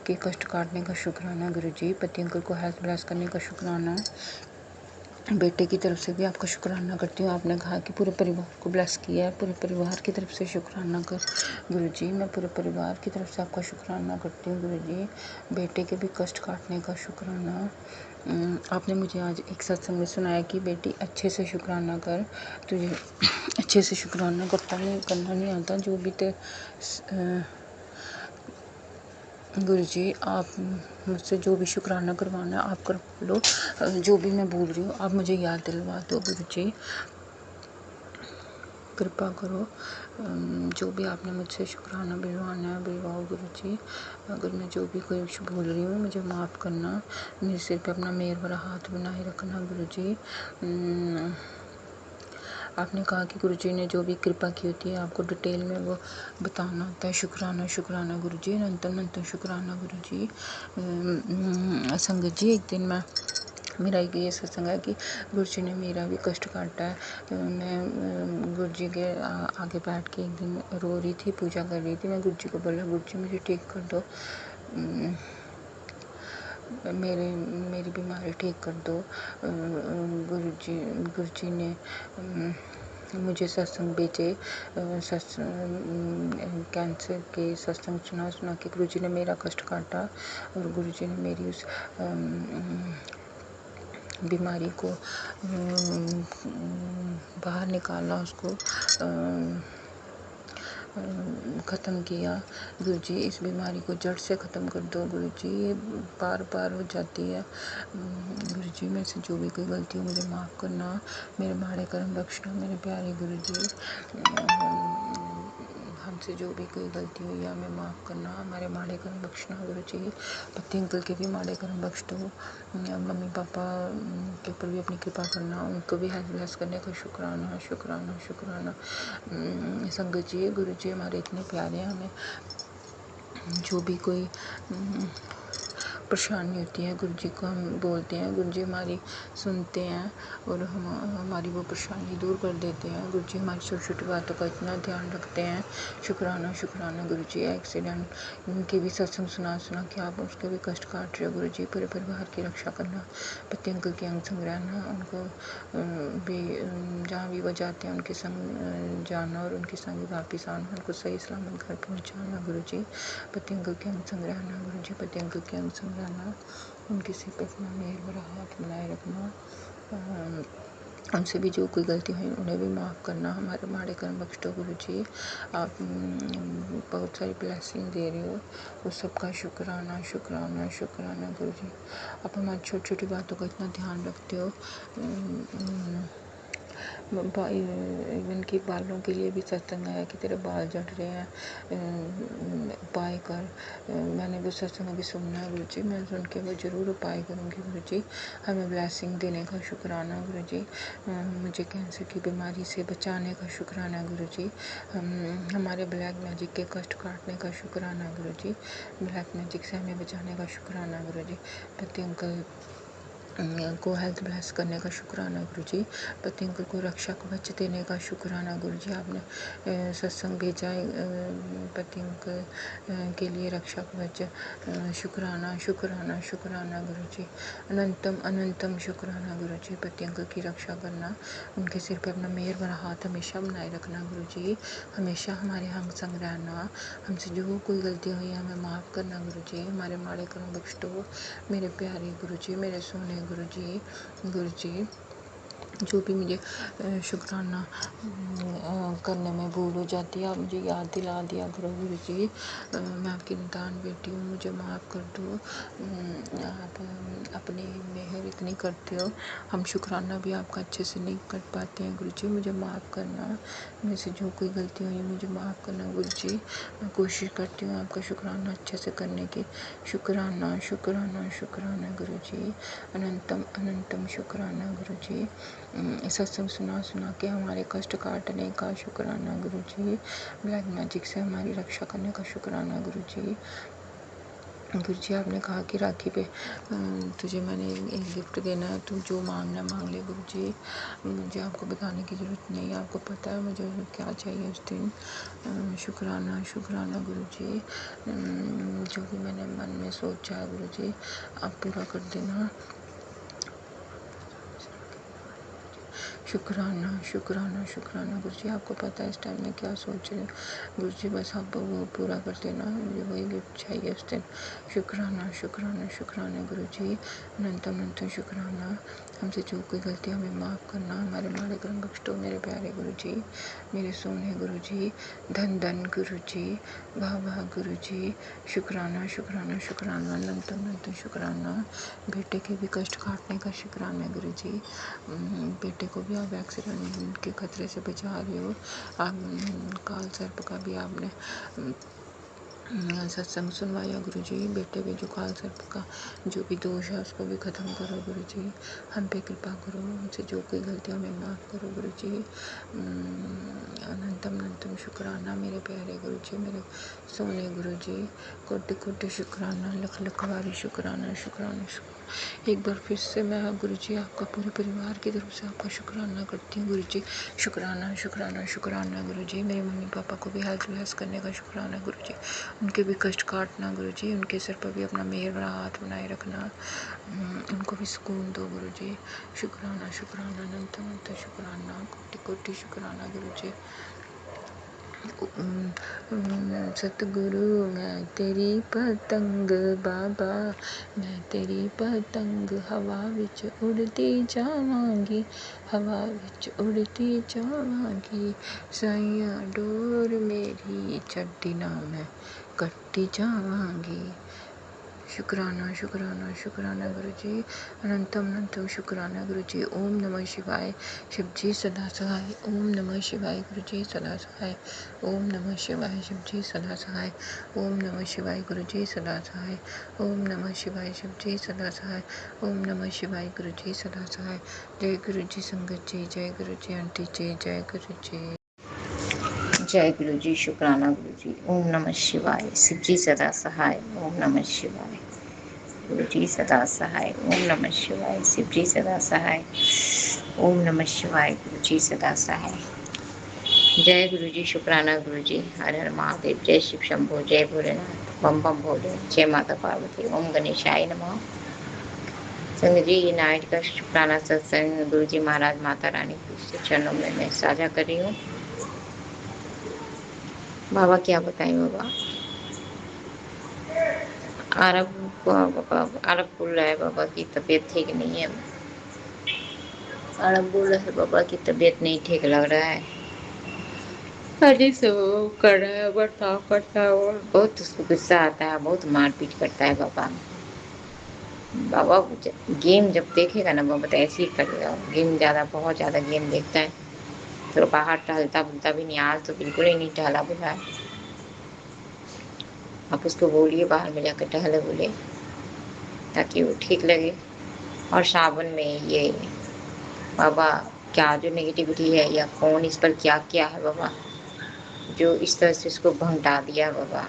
के कष्ट काटने का शुक्राना गुरु जी। पति अंकल को हेल्थ ब्लेस करने का शुक्राना। बेटे की तरफ से भी आपका शुक्राना करती हूँ। आपने कहा कि पूरे परिवार को ब्लेस किया है, पूरे परिवार की तरफ से शुक्राना कर गुरु जी। मैं पूरे परिवार की तरफ से आपका शुक्राना करती हूँ गुरु जी। बेटे के भी कष्ट काटने का शुक्राना। आपने मुझे आज एक सत्संग में सुनाया कि बेटी अच्छे से शुक्राना कर, तुझे अच्छे से शुक्राना करना नहीं आता। जो भी गुरु जी, आप मुझसे जो भी शुक्राना करवाना है आप करवा लो। जो भी मैं भूल रही हूँ आप मुझे याद दिलवा दो गुरु जी, कृपा करो। जो भी आपने मुझसे शुक्राना बुलवाना है बुलवाओ गुरु जी। अगर मैं जो भी कोई भूल रही हूँ मुझे माफ़ करना। मेरे सिर पे अपना मेहर भरा हाथ बनाए रखना गुरु जी। आपने कहा कि गुरु जी ने जो भी कृपा की होती है आपको डिटेल में वो बताना होता है। शुक्राना शुक्राना गुरु जी, अनंतम अनंतम शुक्राना गुरु जी। संगत जी, एक दिन मेरा एक ये सत्संग है कि गुरु जी ने मेरा भी कष्ट काटा है। मैं गुरु जी के आगे बैठ के एक दिन रो रही थी, पूजा कर रही थी। मैं गुरु जी को बोला, गुरु जी मुझे ठीक कर दो, मेरी बीमारी ठीक कर दो। गुरु जी ने मुझे सत्संग भेजे, कैंसर के सत्संग सुना के गुरु जी ने मेरा कष्ट काटा और गुरु जी ने मेरी उस बीमारी को बाहर निकाला, उसको ख़त्म किया। गुरु जी, इस बीमारी को जड़ से ख़त्म कर दो गुरु जी, ये बार बार हो जाती है। गुरु जी, मेरे से जो भी कोई गलती हो मुझे माफ़ करना, मेरे माड़े कर्म बख्शना मेरे प्यारे गुरु जी। हमसे जो भी कोई गलती हुई है हमें माफ़ करना, हमारे माड़े कर्म बख्शना गुरु जी। पति अंकल के भी माड़े कर्म बख्श दो। मम्मी पापा के ऊपर भी अपनी कृपा करना, उनको भी हेल्थ ब्लेस करने का शुक्राना शुक्राना शुक्राना। संगत जी, गुरु जी हमारे इतने प्यारे हैं, हमें जो भी कोई پریشانی ہوتی ہے گرو جی کو ہم بولتے ہیں، گرو جی ہماری سنتے ہیں اور ہماری وہ پریشانی دور کر دیتے ہیں۔ گرو جی ہماری چھوٹی چھوٹی باتوں کا اتنا دھیان رکھتے ہیں۔ شکرانہ شکرانہ گرو جی۔ ایکسیڈنٹ ان کی بھی ستسنگ سنا کہ آپ اس کے بھی کشٹ کاٹ رہے ہو گرو جی، پورے پریوار کی رکشا کرنا، پتی انکل کے انگ سنگ رہنا، ان کو بھی جہاں بھی وہ جاتے ہیں ان کے سنگ جانا اور ان کے سنگ واپس آنا، ان کو صحیح سلامت گھر پہنچانا گرو جی، پتی انکل کے انگ سنگ رہنا گرو جی، پتی انکل کے انگ سنگ رہنا، ان کے سر پہ اپنا مہر بھرا ہاتھ بنائے رکھنا، ان سے بھی جو کوئی غلطی ہوئی انہیں بھی معاف کرنا، ہمارے ماڑے کرم بخش دو گرو جی۔ آپ بہت ساری بلیسنگ دے رہے ہو، وہ سب کا شکرانہ شکرانہ شکرانہ گرو جی۔ آپ ہماری چھوٹی چھوٹی باتوں کا اتنا دھیان رکھتے ہو، ایون کہ بالوں کے لیے بھی ستسنگ ہے کہ تیرے بال جھڑ رہے ہیں، اپائے کر۔ میں نے وہ ستسنگ ابھی سننا ہے گرو جی، میں سن کے وہ ضرور اپائے کروں گی گرو جی۔ ہمیں بلیسنگ دینے کا شکرانہ گرو جی، مجھے کینسر کی بیماری سے بچانے کا شکرانہ گرو جی، ہمارے بلیک میجک کے کشٹ کاٹنے کا شکرانہ گرو جی، بلیک میجک سے ہمیں بچانے کا شکرانہ گرو جی، پتی انکل کو ہیلتھ بلیس کرنے کا شکرانہ گرو جی، پتی انکل کو رکشا کوچ دینے کا شکرانہ گرو جی۔ آپ نے ستسنگ بھیجا ہے پتی انکل کے لیے رکشا کوچ، شکرانہ شکرانہ شکرانہ گرو جی، اننتم اننتم شکرانہ گرو جی، پتی انکل کی رکشا کرنا، ان کے سر پہ اپنا مہر بھرا ہاتھ ہمیشہ بنائے رکھنا گرو جی، ہمیشہ ہمارے ہنگ سنگ رہنا، ہم سے جو کوئی غلطی ہوئی ہے ہمیں معاف کرنا گرو جی، ہمارے ماڑے کرم بخش دو میرے پیارے گرو جی، میرے سونے گرو جی۔ گرو جی جو بھی مجھے شکرانہ کرنے میں بھول ہو جاتی ہے آپ مجھے یاد دلا دیا کرو گرو جی، میں آپ کی نادان بیٹی ہوں، مجھے معاف کر دو، آپ اپنی مہر اتنی کرتے ہو، ہم شکرانہ بھی آپ کا اچھے سے نہیں کر پاتے ہیں گرو جی، مجھے معاف کرنا، مجھ سے جو کوئی غلطی ہوئی مجھے معاف کرنا گرو جی، میں کوشش کرتی ہوں آپ کا شکرانہ اچھے سے کرنے کی، شکرانہ شکرانہ شکرانہ گرو جی، اننتم اننتم شکرانہ گرو جی، ستسنگ سنا کے ہمارے کشٹ کاٹنے کا شکرانہ گرو جی، بلیک میجک سے ہماری رکشا کرنے کا شکرانہ گرو جی۔ گرو جی آپ نے کہا کہ راکھی پہ تجھے میں نے ایک گفٹ دینا ہے، تو جو مانگنا مانگ لے گرو جی، مجھے آپ کو بتانے کی ضرورت نہیں ہے، آپ کو پتہ ہے مجھے کیا چاہیے اس دن، شکرانہ شکرانہ گرو جی، جو بھی میں نے من میں سوچا ہے گرو جی آپ پورا کر دینا، شکرانہ شکرانہ شکرانہ گرو جی، آپ کو پتہ ہے اس ٹائم میں کیا سوچ رہے ہیں گرو جی، بس آپ وہ پورا کر دینا، مجھے وہی گفٹ چاہیے اس دن، شکرانہ شکرانہ شکرانہ گرو جی، اننتم اننتم شکرانہ، ہم سے جو کوئی غلطی ہمیں معاف کرنا، ہمارے ماڑے کرم بخش دو میرے پیارے گرو جی، میرے سونے گرو جی، دھن دھن گرو جی، واہ واہ گرو جی، شکرانہ شکرانہ شکرانہ، اننتم اننتم شکرانہ، بیٹے کے بھی کشٹ کاٹنے کا شکرانہ گرو جی، بیٹے کو بھی آپ ایکسیڈنٹ کے خطرے سے بچا رہے ہو، آپ کال سرپ کا بھی آپ نے ستسنگ سنوایا گرو جی، بیٹے پہ جو کال سرپ کا جو بھی دوش ہے اس کو بھی ختم کرو گرو جی، ہم پہ کرپا کرو، ہم سے جو کوئی غلطی ہمیں معاف کرو گرو جی، اننتم اننتم شکرانہ میرے پیارے گرو جی، میرے سونے گرو جی، کوٹی کوٹی شکرانہ، لکھ لکھ باری شکرانہ شکرانہ شکرانہ، ایک بار پھر سے میں گرو جی آپ کا پورے پریوار کی طرف سے آپ کا شکرانہ کرتی ہوں گرو جی، شکرانہ شکرانہ شکرانہ گرو جی، میرے ممی پاپا کو بھی ہیلتھ بلیس کرنے کا شکرانہ گرو جی، ان کے بھی کشٹ کاٹنا گرو جی، ان کے سر پر بھی اپنا مہر بھرا ہاتھ بنائے رکھنا، ان کو بھی سکون دو گرو جی، شکرانہ شکرانہ اننتم اننتم شکرانہ، کوٹی کوٹی شکرانہ گرو جی، ستگرو میں تیری پتنگ بابا، میں تیری پتنگ ہوا وچ اڑتی جاواਂਗੀ، ہوا وچ اڑتی جاواਂਗੀ، سائیاں ڈور میری چھڈی نہ میں کٹی جاواਂਗੀ، شکرانہ شکرانہ شکرانہ گرو جی، اننتم اننتم شکرانہ گرو جی، اوم نمہ شیوائے، شیو جی سدا سہائے، اوم نمہ شیوائے گرو جی سدا سہائے، اوم نمہ شیوائے شیو جی سدا سہائے، اوم نمہ شیوائے گرو جی سدا سہائے، اوم نمہ شیوائے شیو جی سدا سہائے، اوم نمہ شیوائے گرو جی سدا سہائے، جے گرو جی سنگت جی، جے گرو جی آنٹی جی، جے گرو جی، جय गुरु जी, शुक्राना गुरु जी। ओम नमः शिवाय। शिव जी सदा सहाय। ओम नमः शिवाय। गुरु जी सदा सहाय। ओम नमः शिवाय। शिव जी सदा सहाय। ओम नमः शिवाय। गुरु जी सदा सहाय। जय गुरु जी। शुक्राना गुरु जी। हर हर महादेव। जय शिव शंभो। जय भोलेनाथ। बम बम भोले। जय माता पार्वती। ओम गणेशाय नमः। संग जी, ये नाइट का शुक्राना सत्संग गुरु जी महाराज माता रानी के चरणों में मैं साझा कर रही हूँ। बाबा क्या बताएं बाबा। आरब बोल रहा है बाबा की तबीयत ठीक नहीं है। आरब बोल रहा है बाबा की तबीयत नहीं ठीक लग रहा है। अजीब से वो कर रहा है, बर्ताव करता है और बहुत उसको गुस्सा आता है, बहुत मारपीट करता है बाबा। बाबा गेम जब देखेगा ना बाबा तो ऐसे ही करेगा। गेम ज़्यादा, बहुत ज़्यादा गेम देखता है। तो बाहर टहलता बुलता भी नहीं। आज तो बिल्कुल ही नहीं टहला बुला है। आप उसको बोलिए बाहर में जाकर टहले बोले, ताकि वो ठीक लगे। और सावन में ये बाबा क्या जो नेगेटिविटी है या कौन इस पर क्या किया है बाबा, जो इस तरह से इसको भंगटा दिया बाबा,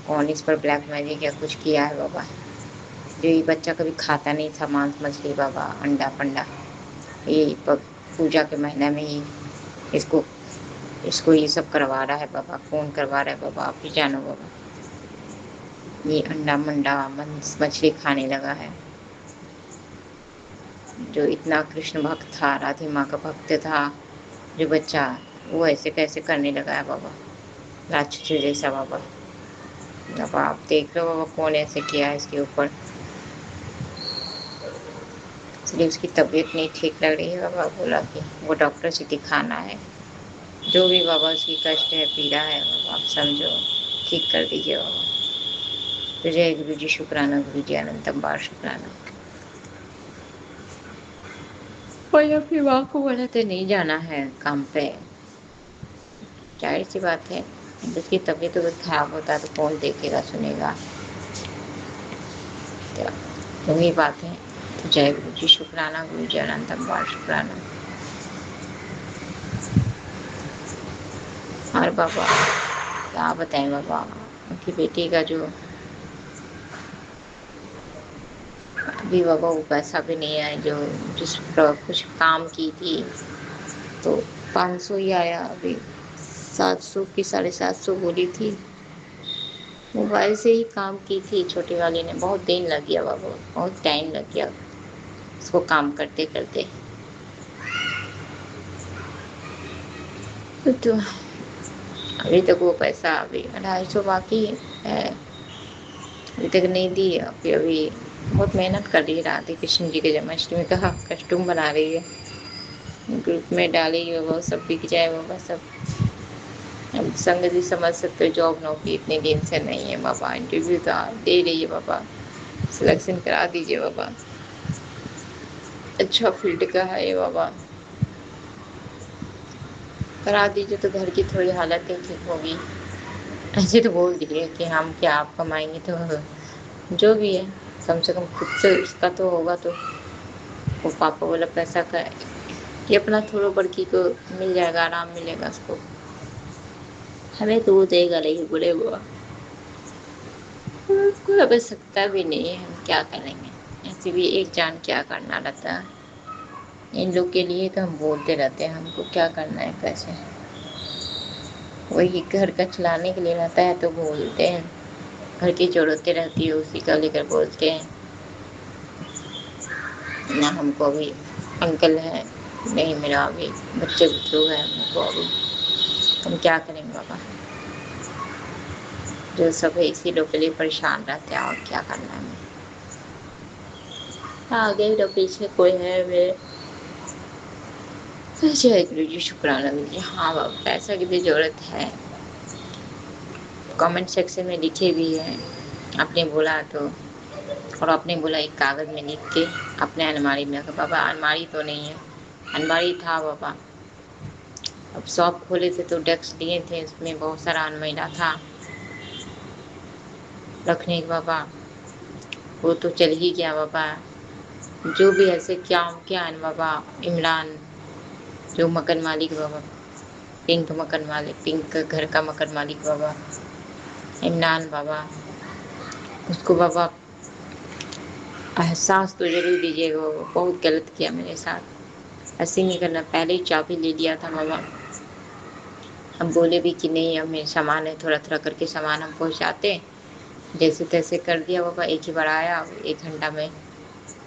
कौन इस पर ब्लैक मैजिक या कुछ किया है बाबा। जो ये बच्चा कभी खाता नहीं था मांस मछली बाबा, अंडा पंडा, ये पूजा के महीने में ही इसको इसको ये सब करवा रहा है बाबा। कौन करवा रहा है बाबा, आप ही जानो बाबा। ये अंडा मंडा मांस मछली खाने लगा है। जो इतना कृष्ण भक्त था, राधे माँ का भक्त था जो बच्चा, वो ऐसे कैसे करने लगा है बाबा, राक्षस जैसा बाबा। बाबा आप देख लो बाबा कौन ऐसे किया है इसके ऊपर। इसलिए उसकी तबीयत नहीं ठीक लग रही है बाबा। बोला कि वो डॉक्टर से दिखाना है। जो भी बाबा उसकी कष्ट है, पीड़ा है बाबा, आप समझो, ठीक कर दीजिए बाबा। तो जय गुरु जी। शुक्राना गुरु जी। अनंतम बार शुक्राना। और अपनी माँ को बोला तो नहीं जाना है काम पे। जाहिर सी बात है, जिसकी तबीयत खराब होता है तो कौन देखेगा सुनेगा। तो वही बात है। तो जय गुरु जी। शुक्राना गुरु जी। अनंतम बार शुक्राना। और बाबा क्या बताएं बाबा, उनकी बेटी का जो अभी बाबा वो पैसा भी नहीं आया जो जिस पर कुछ काम की थी, तो 500 ही आया। अभी 700 की 750 बोली थी। मोबाइल से ही काम की थी छोटी वाली ने। बहुत दिन लग गया बाबा, बहुत टाइम लग गया उसको काम करते करते। तो अभी तक वो पैसा अभी 250 बाकी है, अभी तक नहीं दी। अभी बहुत मेहनत कर रही है। राधे कृष्ण जी के जन्माष्टमी का कस्टूम बना रही है, ग्रुप में डाली बाबा, सब बिक जाए बाबा सब। अब संगत जी समझ सकते हो, जॉब नौकरी इतने दिन से नहीं है बाबा। इंटरव्यू तो दे रही है बाबा, सिलेक्शन करा दीजिए बाबा। अच्छा फील्ड का है ये बाबा, करा दीजिए तो घर की थोड़ी हालत ही ठीक होगी। ऐसे तो बोल दिए कि हम क्या आप कमाएंगे, तो जो भी है कम से कम खुद से उसका तो होगा। तो वो पापा बोला पैसा का कि अपना थोड़ा बड़की को मिल जाएगा, आराम मिलेगा उसको। हमें तो वो देगा नहीं बोले बुआ। कोई अब सकता भी नहीं है, हम क्या करेंगे। ऐसे भी एक जान क्या करना रहता है। इन लोग के लिए तो हम बोलते रहते हैं, हमको क्या करना है पैसे। वही घर का चलाने के लिए रहता है तो बोलते हैं, घर की जरूरतें रहती है उसी का लेकर बोलते हैं ना। हमको अभी अंकल है नहीं, मेरा अभी बच्चे बुच्चू है हमको अभी, हम क्या करेंगे बाबा। जो सब है इसी लोग के लिए परेशान रहते हैं, और क्या करना है हमें। आगे तो पीछे कोई है मेरे। जय गुरु जी। शुक्राना गुरु जी। हाँ बाबा पैसा की भी जरूरत है। कमेंट सेक्शन में लिखे भी है, आपने बोला तो। और आपने बोला एक कागज में लिख के अपने अलमारी में रखा। बाबा अलमारी तो नहीं है, अलमारी था बाबा। अब शॉप खोले थे तो डेस्क दिए थे, उसमें बहुत सारा अलमीरा था रखने के बाबा। वो तो चल ही गया बाबा। जो भी ऐसे क्या क्या है बाबा, इमरान जो मकान मालिक बाबा, पिंक मकान मालिक, पिंक घर का मकान मालिक बाबा, इमरान बाबा, उसको बाबा एहसास तो ज़रूर दीजिएगा बाबा, बहुत गलत किया मेरे साथ, ऐसे नहीं करना, पहले ही चाबी ले लिया था बाबा। हम बोले भी कि नहीं, हमें सामान है, थोड़ा थोड़ा करके सामान हम पहुँचाते, जैसे तैसे कर दिया बाबा। एक ही बार आया, 1 घंटा में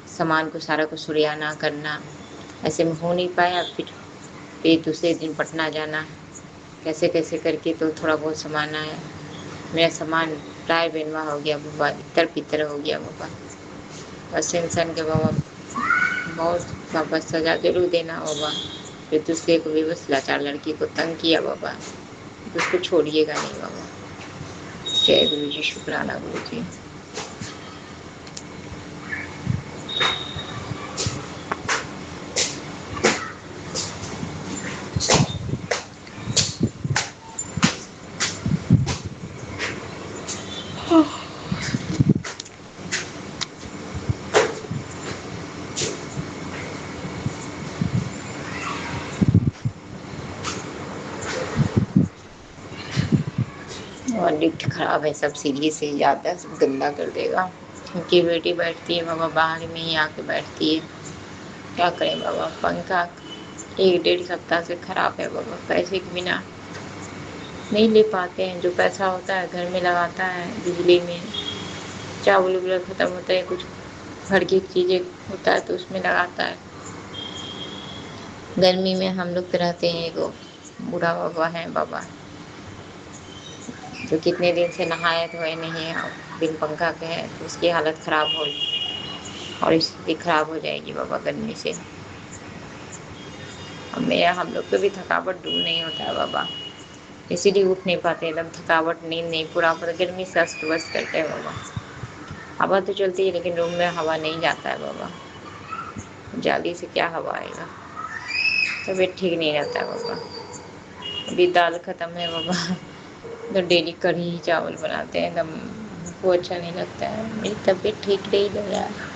सामान को सारा को सुरियाना करना, ऐसे में हो नहीं पाया। फिर दूसरे दिन पटना जाना, कैसे कैसे करके तो थोड़ा बहुत सामान आया। मेरा सामान टायर बेनवा हो गया बाबा, इतर पितर हो गया बाबा। बस इंसान के बाबा बहुत बाबा सजा जरूर देना बाबा। फिर दूसरे को भी बस लाचार लड़की को तंग किया बाबा, तो उसको छोड़िएगा नहीं बाबा। जय गुरु जी, शुक्राना गुरु जी। और लिफ्ट खराब है, सब सीढ़ी से जाता है, सब गंदा कर देगा। उनकी बेटी बैठती है बाबा, बाहर में ही आके बैठती है। क्या करें बाबा, पंखा 1 डेढ़ सप्ताह से खराब है बाबा, पैसे के बिना नहीं ले पाते हैं। जो पैसा होता है घर में लगाता है, बिजली में चावल उवल खत्म होता है, कुछ घर की चीज़ें होता है तो उसमें लगाता है। गर्मी में हम लोग तो रहते हैं, एगो बूढ़ा बाबा है बाबा, जो कितने दिन से नहाए धोए नहीं है, और बिन पंखा के है, तो उसकी हालत ख़राब हो और स्थिति खराब हो जाएगी बाबा गर्मी से। अब मेरा हम लोग को भी थकावट दूर नहीं होता है बाबा, इसीलिए उठ नहीं पाते, एकदम थकावट, नींद नहीं पूरा होता, गर्मी से अस्त व्यस्त करते हैं बाबा। हवा तो चलती है लेकिन रूम में हवा नहीं जाता है बाबा, जाली से क्या हवा आएगा, तबीयत ठीक नहीं रहता है बाबा। अभी दाल ख़त्म है बाबा, तो डेली कढ़ी चावल बनाते हैं, एकदम वो अच्छा नहीं लगता है, मेरी तबीयत ठीक नहीं लग रहा है।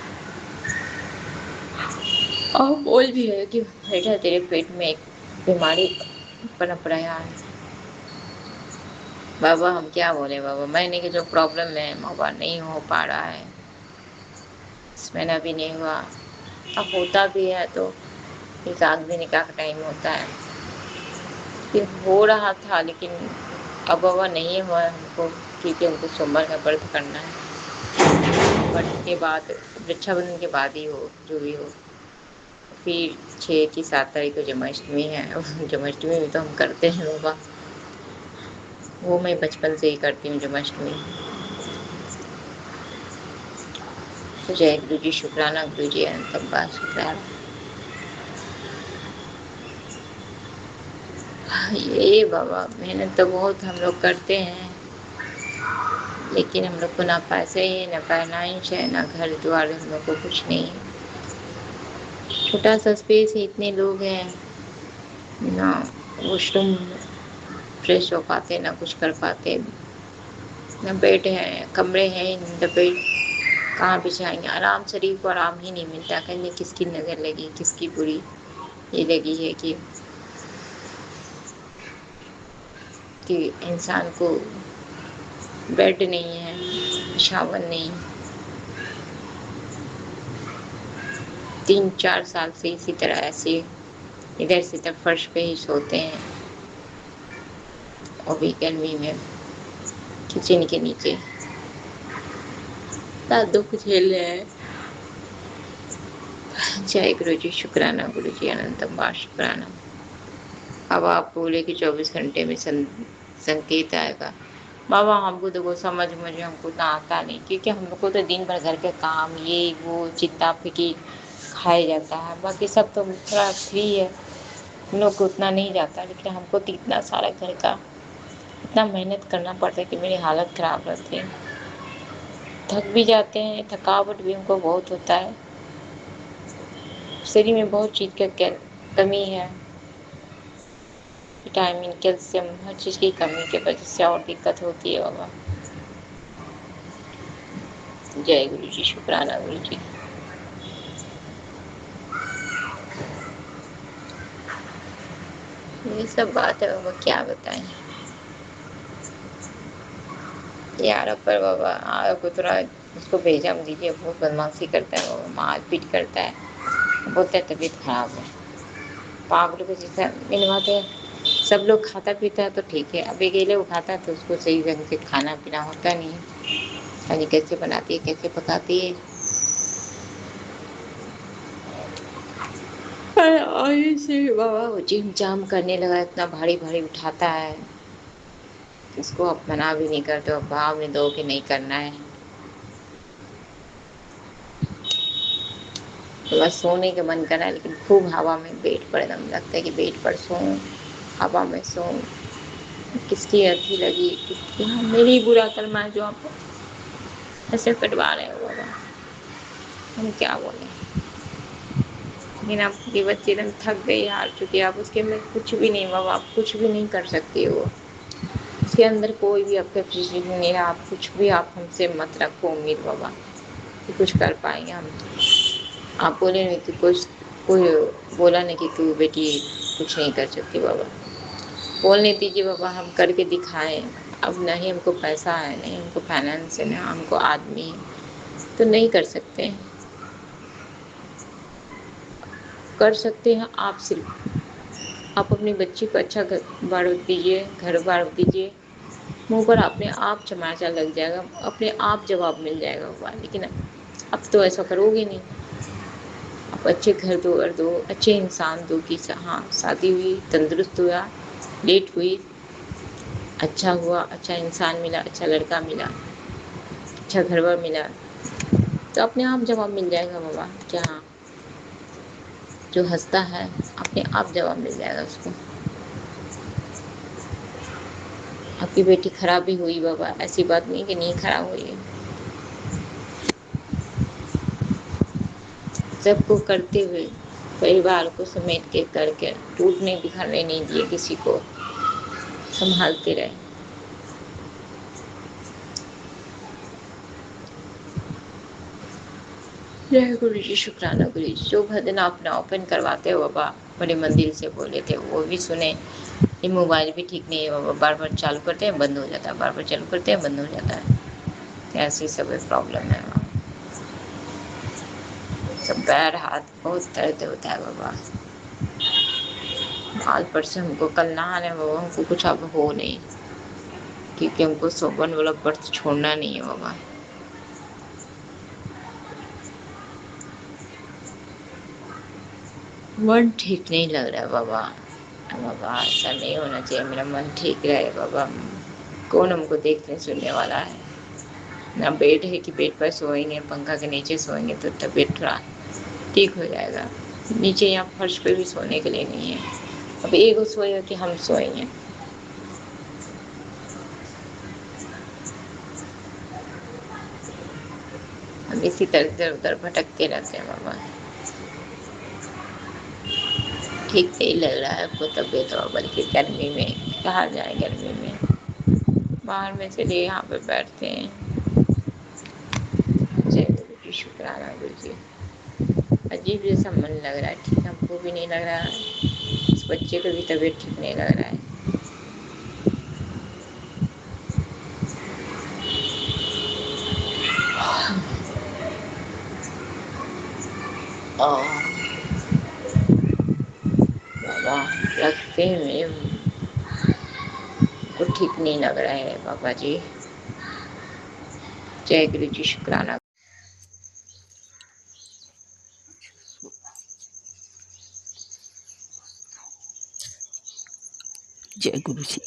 और बोल भी है कि बेटा तेरे पेट में एक बीमारी पनप रहा है। बाबा हम क्या बोले बाबा, मैंने कि जो प्रॉब्लम है बाबा नहीं हो पा रहा है, इस महीना भी नहीं हुआ, अब होता भी है तो एक आध महीने का टाइम होता है। ये हो रहा था लेकिन अब बाबा नहीं हुआ है हमको, क्योंकि हमको सोमवार का व्रत करना है। व्रत के बाद, रक्षाबंधन के बाद ही हो, जो भी हो। फिर 6 की 7 तारीख को जन्माष्टमी है, जन्माष्टमी में तो हम करते हैं बाबा, वो मैं बचपन से ही करती हूँ जन्माष्टमी। तो जय गुरु जी, शुक्राना गुरु जी, अनंतम बार शुक्राना। ये बाबा मेहनत तो बहुत हम लोग करते हैं, लेकिन हम लोग को ना पैसे है, ना फाइनेंस है, ना घर द्वार, हम लोग को कुछ नहीं है। छोटा सा स्पेस है, इतने लोग हैं, ना वॉशरूम फ्रेश हो पाते, ना कुछ कर पाते, ना बेड है, कमरे हैं, ना बेड, कहाँ बिछाएंगे आराम। शरीर को आराम ही नहीं मिलता, कहीं किसकी नज़र लगी, किसकी बुरी ये लगी है कि इंसान को बेड नहीं है, शावर नहीं। 3-4 साल से इसी तरह ऐसे इधर से तब फर्श पे ही सोते हैं, और भी गर्मी में किचन के नीचे दुख झेल रहे हैं। जय गुरु जी, शुक्राना गुरु जी, अनंतम बार शुक्राना। अब आप बोले कि 24 घंटे में संकेत आएगा बाबा, हमको तो वो समझ मुझे हमको तो आता नहीं, क्योंकि हम लोग को तो दिन भर घर के काम ये वो चिंता फिकी खाया जाता है, बाकी सब तो थोड़ा फ्री है, हम लोग को उतना नहीं जाता, लेकिन हमको तो इतना सारा घर का इतना मेहनत करना पड़ता है कि मेरी हालत ख़राब रहती है, थक भी जाते हैं, थकावट भी हमको बहुत होता है, शरीर में बहुत चीज़ का कमी है, विटामिन कैल्शियम हर चीज़ की कमी की वजह से और दिक्कत होती है बाबा। जय गुरु जी, शुक्राना गुरु जी। ये सब बात है बाबा, क्या बताएं, यार पर बाबा आपको थोड़ा उसको भेजा दीजिए, बहुत बदमाशी करता है वो, मारपीट करता है, बोलता है तबीयत खराब है, पागलों को जैसा मिलवाते हैं। सब लोग खाता पीता है तो ठीक है, अब अकेले वो खाता है तो उसको सही ढंग से खाना पीना होता नहीं है। खाली कैसे बनाती है, कैसे पकाती है। और ऐसे बाबा वो जिम जाम करने लगा, इतना भारी भारी उठाता है, इसको आप मना भी नहीं करते हो, भाव नहीं दो कि नहीं करना है। तो बस सोने का मन कर रहा है, लेकिन खूब हवा में बेड पर एकदम लगता है कि बेड पर सोऊं, हवा में सोऊं। किसकी अर्थी लगी, किसकी, हाँ मेरी ही बुरा कर्मा है जो आप ऐसे कटवा रहे हो बाबा, हम क्या बोले। लेकिन आपके बच्चे एकदम थक गए, हार चुके, आप उसके में कुछ भी नहीं बाबा, आप कुछ भी नहीं कर सकते हो। उसके अंदर कोई भी आपका फीलिंग नहीं है, आप कुछ भी, आप हमसे मत रखो उम्मीद बाबा कि कुछ कर पाएंगे हम। आप बोले नहीं कि कुछ, कोई बोला नहीं कि तू बेटी कुछ नहीं कर सकती बाबा, बोलने दीजिए बाबा, हम करके दिखाएं। अब नहीं हमको पैसा है, नहीं हमको फाइनेंस है, ना हमको आदमी है, तो नहीं कर सकते। कर सकते हैं आप, सिर्फ आप अपनी बच्ची को अच्छा घर बार दीजिए, घर बार दीजिए, मुंह पर अपने आप चमाचा लग जाएगा, अपने आप जवाब मिल जाएगा बाबा। लेकिन अब तो ऐसा करोगे नहीं, आप अच्छे घर दो और दो, अच्छे इंसान दो कि हाँ शादी हुई, तंदुरुस्त हुआ, लेट हुई, अच्छा हुआ, अच्छा इंसान मिला, अच्छा लड़का मिला, अच्छा घर बार मिला, तो अपने आप जवाब मिल जाएगा बाबा। क्या जो हंसता है अपने आप जवाब मिल जाएगा उसको। आपकी बेटी खराब भी हुई बाबा, ऐसी बात नहीं कि नहीं खराब हुई है, सबको करते हुए, परिवार को समेट के करके, टूटने बिखरने नहीं दिए किसी को, संभालते रहे। जय गुरु जी, शुक्राना गुरु जी। जो भजन आप ओपन करवाते हो बाबा, बड़े मंदिर से बोले थे वो भी सुने। ये मोबाइल भी ठीक नहीं है बाबा, बार बार चालू करते हैं बंद हो जाता है, बार बार चालू करते हैं बंद हो जाता है, ऐसी सब प्रॉब्लम है बाबा। सब पैर हाथ बहुत दर्द होता है बाबा। आज परसों हमको कल नहाने है बाबा, हमको कुछ अब हो नहीं, क्योंकि हमको सोबन वाला व्रत छोड़ना नहीं है बाबा। मन ठीक नहीं लग रहा है बाबा। बाबा ऐसा नहीं होना चाहिए, मेरा मन ठीक रहे बाबा। कौन हमको देखने सुनने वाला है। ना बेड है कि बेड पर सोएंगे, पंखा के नीचे सोएंगे तो तबीयत थोड़ा ठीक हो जाएगा। नीचे यहाँ फर्श पे भी सोने के लिए नहीं है। अब एक सोएगा कि हम सोएंगे। हम इसी तरह इधर उधर भटकते रहते हैं बाबा। ठीक नहीं लग रहा है आपको तबीयत, और बल्कि गर्मी में कहा जाए, गर्मी में बाहर में चलिए, यहाँ पे बैठते हैं। जय गुरु जी, शुक्राना गुरु जी। अजीब जैसा मन लग रहा है, ठीक हमको भी नहीं लग रहा है, इस बच्चे को भी तबीयत ठीक नहीं लग रहा है। बाबा लगते हैं मेरे को ठीक नहीं लग रहा है बाबा जी। जय गुरु जी, शुक्राना। जय गुरु जी,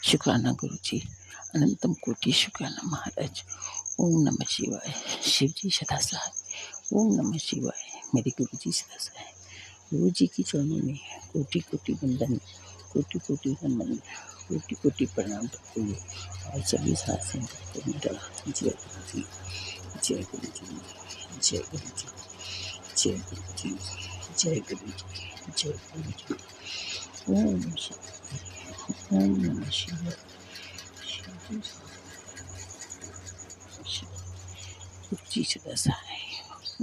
शुक्राना गुरु जी, अनंतम कोटि शुक्राना महाराज। ओम नमः शिवाय। शिव जी सदा सहाय। ओम नमः शिवाय। मेरे गुरु जी सदा सहाय। गुरु जी की चरणों में कोटि कोटि वंदन, कोटि कोटि नमन, कोटि कोटि प्रणाम करते हुए और सभी सांसें करते मेरा जय गुरु जी, जय गुरु जी, जय गुरु जी, जय गुरु जी, जय गुरु जी, जय गुरु जी। ओम नमः शिवाय। ओम नमः शिवाय। गुरु जी सदा सहाय।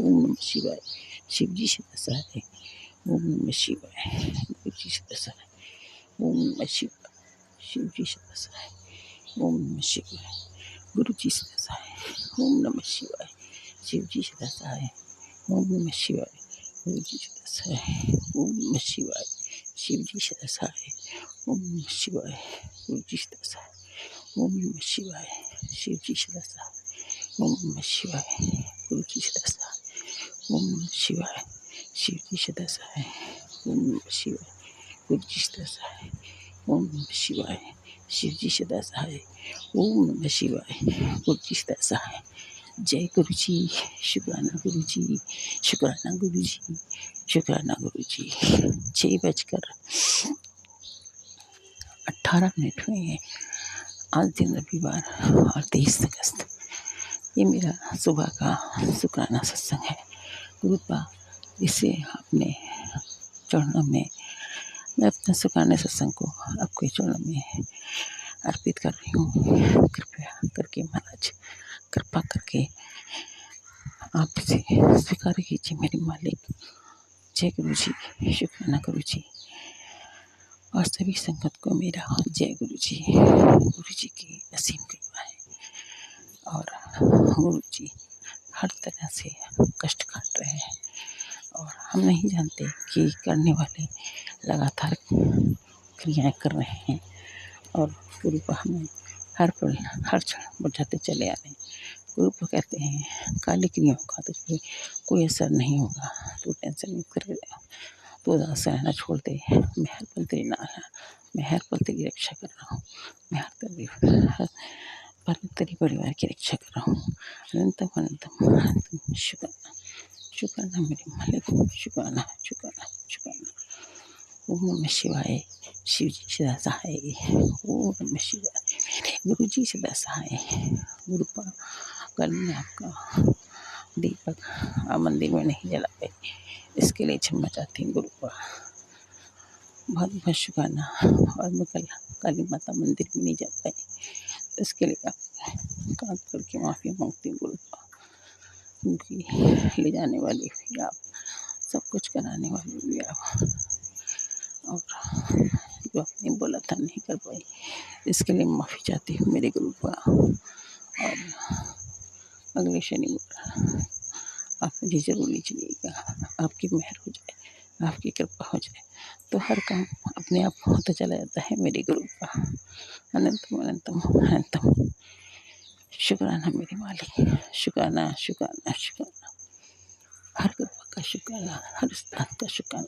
ओम नमः शिवाय। शिव जी सदा सहाय। ओम नमः शिवाय। गुरु जी सदा सहाय। ओम नमः शिवाय। शिव जी सदा सहाय। ओम नमः शिवाय। गुरु जी सदा सहाय। ओम नमः शिवाय। शिव जी सदा सहाय। ओम नमः शिवाय। गुरु जी सदा सहाय। ओम नमः शिवाय। शिव जी सदा सहाय। ओम नमः शिवाय। गुरु जी सदा सहाय। ओम नमः शिवाय। शिव जी सदा सहाय। ओम नमः शिवाय। गुरु जी सदा सहाय। ओम नमः शिवाय। शिव जी सदा सहाय। ओम नमः शिवाय। गुरु जी सदा सहाय। ओम नमः शिवाय। शिव जी सदा सहाय। ओम नमः शिवाय। गुरु जी सदा सहाय। जय गुरु जी। शुक्राना गुरु जी। शुक्राना गुरु जी। शुक्राना गुरु जी। 6:18 हुए हैं। आज दिन रविवार और 23 अगस्त। ये मेरा सुबह का शुक्राना सत्संग है। गुरुपा इसे अपने चरणों में मैं अपने शुक्राने सत्संग को आपके चरणों में अर्पित कर रही हूँ। कृपया करके महाराज कृपा करके आप इसे स्वीकार कीजिए मेरे मालिक। जय गुरु जी। शुक्राना गुरु जी। और सभी संगत को मेरा जय गुरु जी। गुरु जी की असीम कृपा है और गुरु जी हर तरह से कष्ट काट रहे हैं और हम नहीं जानते कि करने वाले लगातार क्रियाएं कर रहे हैं और गुरु को हमें हर पल हर क्षण बुझाते चले आ रहे हैं। गुरु को कहते हैं काली क्रियाओं का तुझ पे कोई असर नहीं होगा, तू टेंशन नहीं कर, तू उदास रहना छोड़ दे, मैं हर पल तेरी मैं हर पल तेरी रक्षा कर रहा हूँ, मैं हर पल तेरी परिवार की रक्षा कर रहा हूँ। अनंतम अनंतम अनंतम शुक्राना शुक्राना मेरे मालिक। शुक्राना शुक्राना शुक्राना। ओम नमः शिवाय। शिव जी सदा सहाय। ओम नमः शिवाय। गुरु जी सदा सहाय। गुरुपा कल मैं आपका दीपक मंदिर में नहीं जला पाई, इसके लिए क्षमा चाहती हूँ गुरुपा। बहुत बहुत शुक्राना। और मैं कल काली माता मंदिर में नहीं जा पाई, इसके लिए आप कांत करके माफ़ी मांगती हूँ गुरुपा। क्योंकि ले जाने वाली भी आप, सब कुछ कराने वाली भी आप, और जो आपने बोला था नहीं कर पाई, इसके लिए माफ़ी चाहती हूँ मेरे गुरुपा। और अगले शनिवार आप मुझे ज़रूर लीजिएगा। आपकी मेहर हो जाए, आपकी कृपा हो जाए तो हर काम अपने आप होता चला जाता है मेरे गुरुपा। अनंतम अनंतम अनंतम शुक्राना मेरे मालिक। शुक्राना शुक्राना शुक्राना। हर कृपा का शुक्राना, हर स्थान का शुक्राना,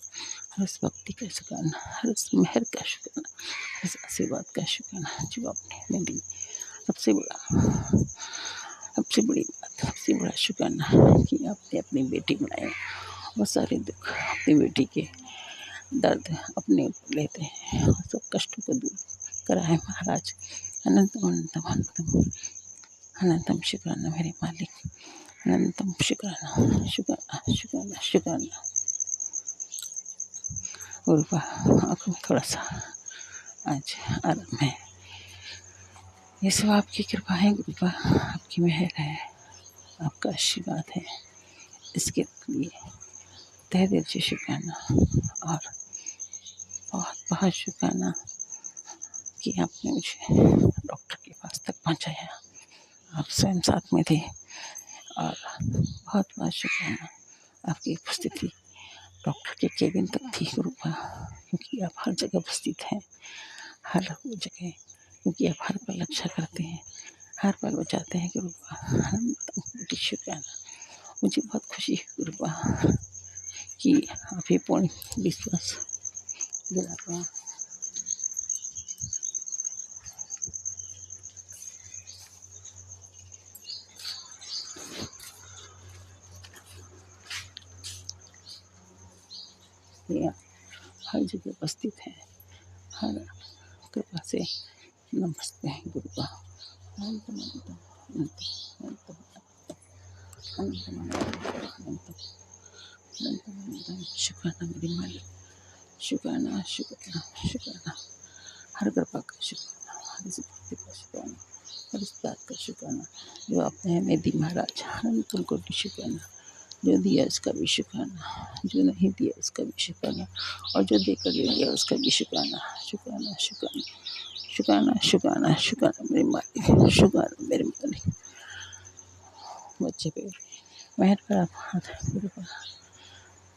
हर उस भक्ति का शुक्राना, हर उस मेहर का शुक्राना, हर उस आशीर्वाद का शुक्राना जो आपने हमें दी। सबसे बड़ी बात, सबसे बड़ा शुक्राना कि आपने अपनी बेटी बनाई और सारे दुख अपनी बेटी के दर्द अपने ऊपर लेते हैं और सब कष्टों को दूर कराए महाराज। अनंतम अनंतम अनंतम अनंतम शुक्राना मेरे मालिक। अनंतम शुक्राना शुक्राना शुक्राना शुक्राना। गुरुपा आँखों में थोड़ा सा आज आराम है, ये सब आपकी कृपा है गुरुपा, आपकी मेहर है, आपका आशीर्वाद है। इसके लिए तहे दिल से शुक्राना और बहुत बहुत शुक्राना कि आपने मुझे डॉक्टर के पास तक पहुंचाया। आप स्वयं साथ में थे और बहुत बहुत शुक्राना आपकी उपस्थिति डॉक्टर के केबिन तक थी गुरुपा, क्योंकि आप हर जगह उपस्थित हैं, हर जगह, क्योंकि आप हर पल रक्षा करते हैं, हर पल बचाते हैं गुरुपा। अनंत शुक्राना। मुझे बहुत खुशी है गुरुपा कि आप ही पूर्ण विश्वास दिलाते हैं। ये हर जगह उपस्थित है, हर कृपा से नमस्ते हैं गुरुपा। अनंतम अनंतम अनंतम अनंतम अनंतम अनंतम अनंतम शुक्राना मेरे मालिक। शुक्राना शुक्राना शुक्राना। हर कृपा का शुक्राना, हर भक्ति का शुक्राना, हर इस बात का शुक्राना जो आपने हमें दी महाराज। अनंतम कोटि शुक्राना। जो दिया उसका भी शुक्राना, जो नहीं दिया उसका भी शुक्राना, और जो देकर ले लिया उसका भी शुक्राना। शुक्राना शुक्राना शुक्राना शुक्राना शुक्राना मेरे मालिक, शुक्राना मेरे मालिक। बच्चे पे मेहर करा हाथ गुरु का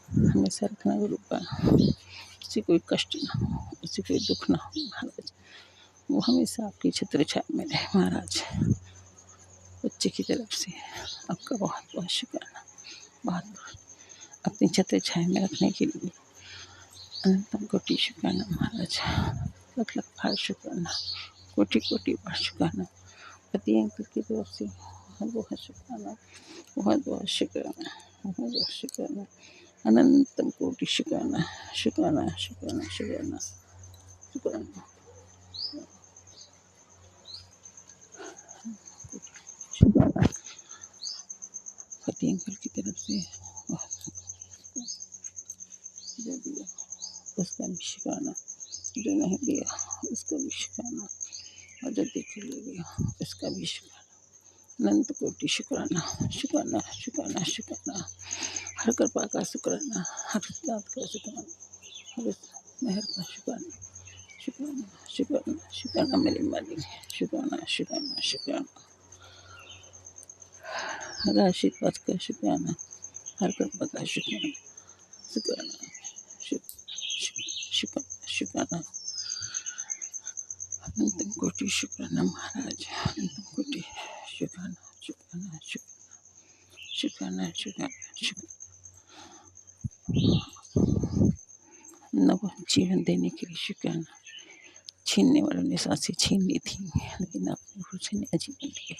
हमेशा रखना गुरु का, उसे कोई कष्ट ना हो, उसे कोई दुख ना हो महाराज। वो हमेशा आपकी छत्र छाया में रहे महाराज। बच्चे की तरफ से आपका बहुत बहुत शुक्राना, बहुत बहुत अपनी छत्र छाया में रखने के लिए अनंतम कोटि शुक्राना महाराज। लख लख बार शुक्राना, कोटि कोटि बार शुक्राना। पति अंकल की तरफ से बहुत बहुत शुक्राना, बहुत बहुत शुक्राना, बहुत बहुत शुक्राना। अनंतम कोटि शुक्राना, शुक्राना शुक्राना शुक्राना शुक्राना शुक्राना। पति अंकल की तरफ से जो दिया उसका भी शुक्राना, जो नहीं दिया उसका भी शुक्राना, और जो देख ले गया उसका भी शुक्राना। अनंत कोटि शुक्राना, शुक्राना शुक्राना शुक्राना। हर कृपा का शुक्राना, हर दात का शुक्राना, हर मेहर का शुक्राना, शुक्राना शुक्राना शुक्राना मेरे मालिक, शुक्राना शुक्राना शुक्राना। हर आशीर्वाद का शुक्राना, हर कृपा का शुक्राना, शुक्राना शुक्राना शुक्राना। अनंतम कोटि शुक्राना महाराज, अनंतम कोटि शुक्राना शुक्राना शुक्राना शुक्राना शुक्राना। नव जीवन देने के लिए शुक्राना। छीनने वालों ने सांसें छीन ली थी, लेकिन आपने मुझे नया जीवन दिया,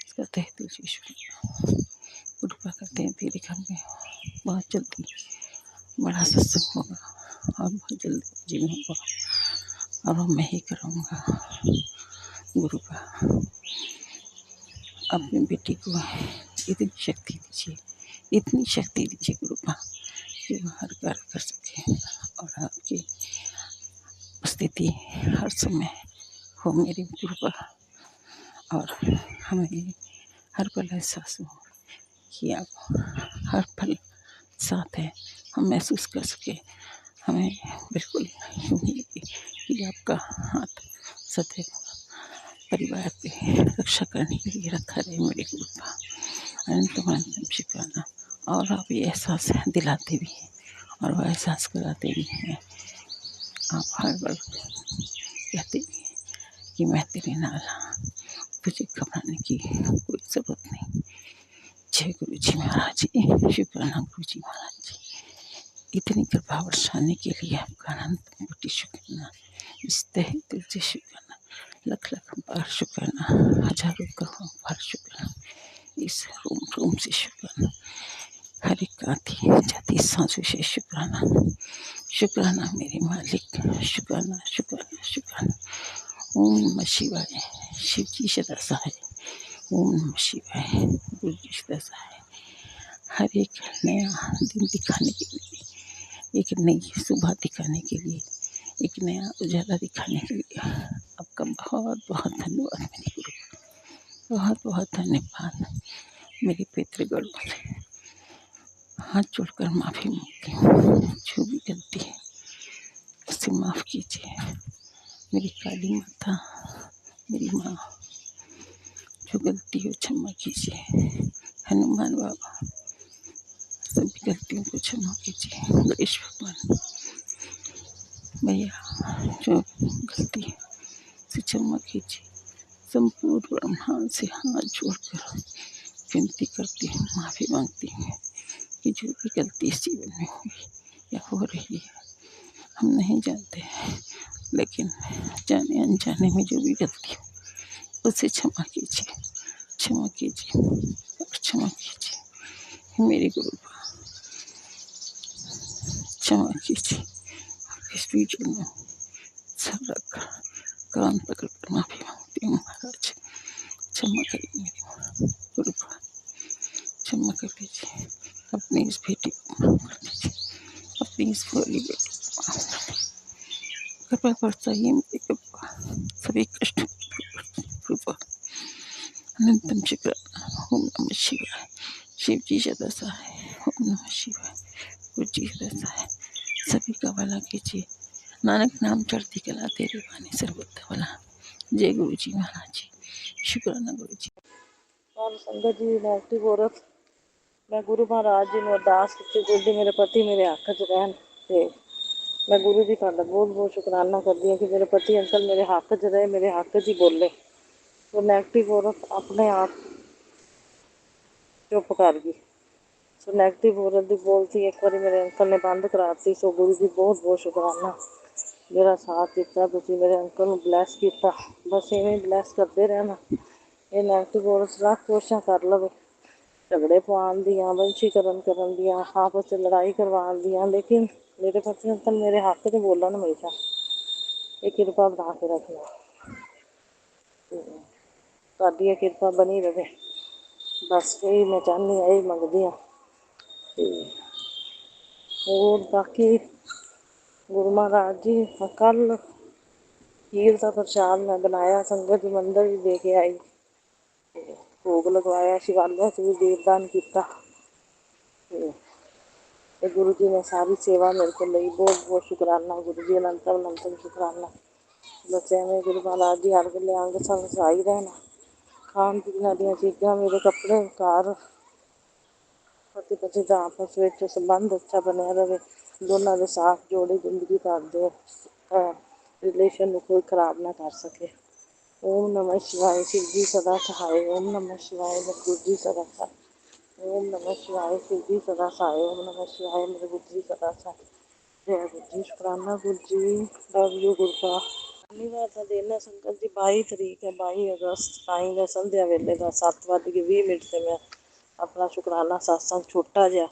इसका तहे दिल से शुक्रिया। कृपा करते हैं तेरे घर में बहुत जल्दी बड़ा सत्संग होगा, और बहुत जल्दी जीवन होगा, और मैं ही करूँगा गुरु का। अपनी बेटी को इतनी शक्ति दीजिए, इतनी शक्ति दीजिए गुरु का, कि वो हर कार्य कर सके, और आपकी स्थिति हर समय हो मेरी गुरु का, और हमें हर पल एहसास हो कि आप हर पल साथ हैं, हम महसूस कर सके। हमें बिल्कुल यूँ ही लगे कि आपका हाथ सदैव परिवार पे रक्षा करने के लिए रखा रहे मेरे गुरु का। अनंतम अनंतम शुक्राना। और आप ये एहसास दिलाते भी हैं, और वह एहसास कराते भी हैं। आप हर बार कहते भी हैं कि मैं तेरे नाल हाँ, तुझे घबराने की कोई ज़रूरत नहीं। जय गुरु जी महाराज जी, शुक्राना गुरु जी महाराज जी। इतनी कृपा बरसाने के लिए आपका अनंत कोटि शुक्राना, इस तहे दिल से शुक्राना, लख लख बार शुक्राना, हजारों करोड़ों बार शुक्राना, इस रूम से शुक्राना, हर एक आती जाती सांसों से शुक्राना, शुक्राना मेरे मालिक, शुक्राना शुक्राना शुक्राना। ओम नमः शिवाय, शिव जी सदा सहाय। ओम नमः शिवाय, गुरु जी सदा सहाय। हर एक नया दिन दिखाने के लिए, एक नई सुबह दिखाने के लिए, एक नया उजाला दिखाने के लिए आपका बहुत बहुत धन्यवाद मेरे गुरु, बहुत बहुत धन्यवाद। मेरे पितृगण वाले हाथ जोड़कर माफ़ी मांगती हूँ, जो भी गलती है उसे माफ़ कीजिए। मेरी काली माता, मेरी माँ, जो गलती हो क्षमा कीजिए। हनुमान बाबा, सभी गलतियों को क्षमा कीजिए। गणेश भगवान भैया, जो गलती है उसे क्षमा कीजिए। संपूर्ण ब्रह्मांड से हाथ जोड़कर विनती करती हूँ, माफ़ी मांगती हूँ कि जो भी गलती इस जीवन में हुई या हो रही है, हम नहीं जानते हैं, लेकिन जाने अनजाने में जो भी गलती हो उसे क्षमा कीजिए, क्षमा कीजिए और क्षमा कीजिए मेरे गुरु को, क्षमा कीजिए। इस वीडियो में सब रखकर कान पकड़कर माफ़ी मांगती हूँ महाराज, क्षमा करिए मेरे गुरु को, क्षमा कर दीजिए। अपनी इस बेटी को माफ कर दीजिए, अपनी इस भोली बेटी को माफ कर दीजिए। कृपा बरसाइए मेरे कृपा, सभी कष्टों की कृपा। अनंतम शुक्राना। ओम नमः शिवाय, शिव जी सदा सहाय। ओम नमः शिवाय। गुरु जी सदा सहाय। सभी का भला कीजिए। नानक नाम चढ़ती कला तेरे बानी सर्वत्र भला। जय गुरु जी महाराज जी। शुक्राना गुरु जी। और संगत जी नैगेटिव औरत मैं गुरु महाराज जी ਨੂੰ ਅਰਦਾਸ ਕੀਤੀ ਗੁਰੂ ਮੇਰੇ ਪਤੀ ਮੇਰੇ ਹੱਕ 'ਚ ਰਹਿਣ ਤੇ ਮੈਂ ਗੁਰੂ ਜੀ ਤੁਹਾਡਾ ਬਹੁਤ ਬਹੁਤ ਸ਼ੁਕਰਾਨਾ ਕਰਦੀ ਹਾਂ ਕਿ ਮੇਰੇ ਪਤੀ ਅੰਕਲ ਮੇਰੇ ਹੱਕ 'ਚ ਰਹੇ, ਮੇਰੇ ਹੱਕ 'ਚ ਹੀ ਬੋਲੇ। ਉਹ ਨੈਗੇਟਿਵ ਔਰਤ ਆਪਣੇ ਆਪ ਚੁੱਪ ਕਰ ਗਈ। ਸੋ ਨੈਗੇਟਿਵ ਔਰਤ ਦੀ ਬੋਲਤੀ ਇੱਕ ਵਾਰੀ ਮੇਰੇ ਅੰਕਲ ਨੇ ਬੰਦ ਕਰਾਤੀ। ਸੋ ਗੁਰੂ ਜੀ ਬਹੁਤ ਬਹੁਤ ਸ਼ੁਕਰਾਨਾ, ਮੇਰਾ ਸਾਥ ਦਿੱਤਾ ਤੁਸੀਂ, ਮੇਰੇ ਅੰਕਲ ਨੂੰ ਬਲੈਸ ਕੀਤਾ। ਬਸ ਇਵੇਂ ਬਲੈਸ ਕਰਦੇ ਰਹਿਣਾ। ਇਹ ਨੈਗੇਟਿਵ ਔਰਤ ਰੱਖ ਕੋਸ਼ਿਸ਼ਾਂ ਕਰ ਲਵੇ ਝਗੜੇ ਪਵਾਉਣ ਦੀਆਂ, ਵੰਸ਼ੀਕਰਨ ਕਰਨ ਦੀਆਂ, ਆਪਸ 'ਚ ਲੜਾਈ ਕਰਵਾਉਣ ਦੀਆਂ, ਲੇਕਿਨ ਮੇਰੇ ਪਤੀ ਅੰਕਲ ਮੇਰੇ ਹੱਕ 'ਚ ਬੋਲਣ ਹਮੇਸ਼ਾ। ਇਹ ਕਿਰਪਾ ਬਣਾ ਕੇ ਰੱਖਣਾ ਤੇ ਤੁਹਾਡੀ ਇਹ ਕਿਰਪਾ ਬਣੀ ਰਹੇ। ਬਸ ਇਹੀ ਮੈਂ ਚਾਹੁੰਦੀ ਹਾਂ, ਇਹੀ ਮੰਗਦੀ ਹਾਂ। ਤੇ ਹੋਰ ਬਾਕੀ ਗੁਰੂ ਮਹਾਰਾਜ ਜੀ ਕੱਲ੍ਹ ਖੀਰ ਦਾ ਪ੍ਰਸ਼ਾਦ ਮੈਂ ਬਣਾਇਆ, ਸੰਗਤ ਜੀ ਮੰਦਰ ਵੀ ਦੇ ਕੇ ਆਈ, ਭੋਗ ਲਗਵਾਇਆ, ਸ਼ਿਵਾਲਿਆਂ 'ਚ ਵੀ ਦੀਪਦਾਨ ਕੀਤਾ ਤੇ ਗੁਰੂ ਜੀ ਨੇ ਸਾਰੀ ਸੇਵਾ ਮੇਰੇ ਕੋਲ ਲਈ। ਬਹੁਤ ਬਹੁਤ ਸ਼ੁਕਰਾਨਾ ਗੁਰੂ ਜੀ, ਅਨੰਤ ਅਨੰਤ ਸ਼ੁਕਰਾਨਾ। ਬਸ ਐਵੇਂ ਗੁਰੂ ਮਹਾਰਾਜ ਜੀ ਹਰ ਵੇਲੇ ਅੰਗ ਸੰਗ ਸਹਾਈ ਰਹਿਣਾ। ਖਾਣ ਪੀਣ ਦੀਆਂ ਚੀਜ਼ਾਂ, ਮੇਰੇ ਕੱਪੜੇ, ਘਰ, ਪਤੀ ਪਤੀ ਦਾ ਆਪਸ ਵਿੱਚ ਸੰਬੰਧ ਅੱਛਾ ਬਣਿਆ ਰਹੇ। ਦੋਨਾਂ ਦੇ ਸਾਥ ਜੋੜੀ ਜ਼ਿੰਦਗੀ ਕਰਦੇ ਰਿਲੇਸ਼ਨ ਨੂੰ ਕੋਈ ਖਰਾਬ ਨਾ ਕਰ ਸਕੇ। ਓਮ ਨਮः शिवाय। शिव जी सदा सहाय। ओम नमः शिवाय। मेरे गुरु जी सदा सहाय। ओम नमः शिवाय। शिव जी सदा सहाय। ओम नमः शिवाय। मेरे गुरु जी सदा सहाय। जय गुरु जी। शुकराना गुरु जी। लव यू गुरु का। शनिवार का दिन है संगत जी, 22 तरीक है, 22 अगस्त। टाइम है संध्या वेले का 7:20 से मैं अपना शुकराना सत्संग छोटा जिहा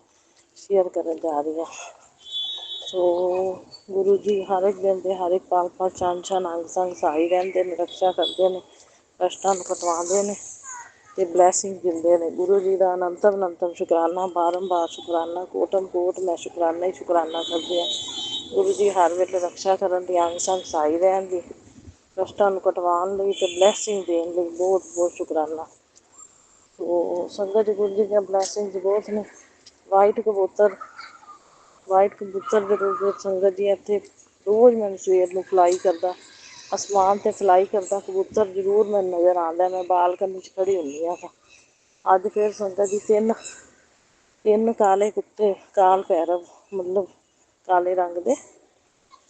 शेयर करन जा रही हूँ। सो गुरु जी हर एक दिन के हर एक पल पल क्षण क्षण अंग संग सहाई रहते हैं, रक्षा करते हैं, कष्टां नूं कटवाते हैं ते ब्लैसिंग दिंदे ने। गुरु जी का अनंतम अनंतम शुकराना, बारंबार शुकराना, कोटम कोट मैं शुकराना ही शुकराना करदी हां। गुरु जी हर वेले रक्षा करन दी, अंग संग सहाई रहन दी, कष्टां नूं कटवाउण लई ते ब्लैसिंग देण लई बहुत बहुत शुकराना। तो संगत जी गुरु जी दी ब्लैसिंग बहुत ने। वाइट कबूतर के रूप में संगत जी इत्थे रोज़ मैनूं सवेर नूं फ्लाई करदा, आसमान ते फ्लाई करदा कबूतर जरूर मैनूं नज़र आंदा। मैं बालकनी च खड़ी हुंदी हां। अज फिर संगत जी तीन काले कुत्ते, काल भैरव मतलब काले रंग दे,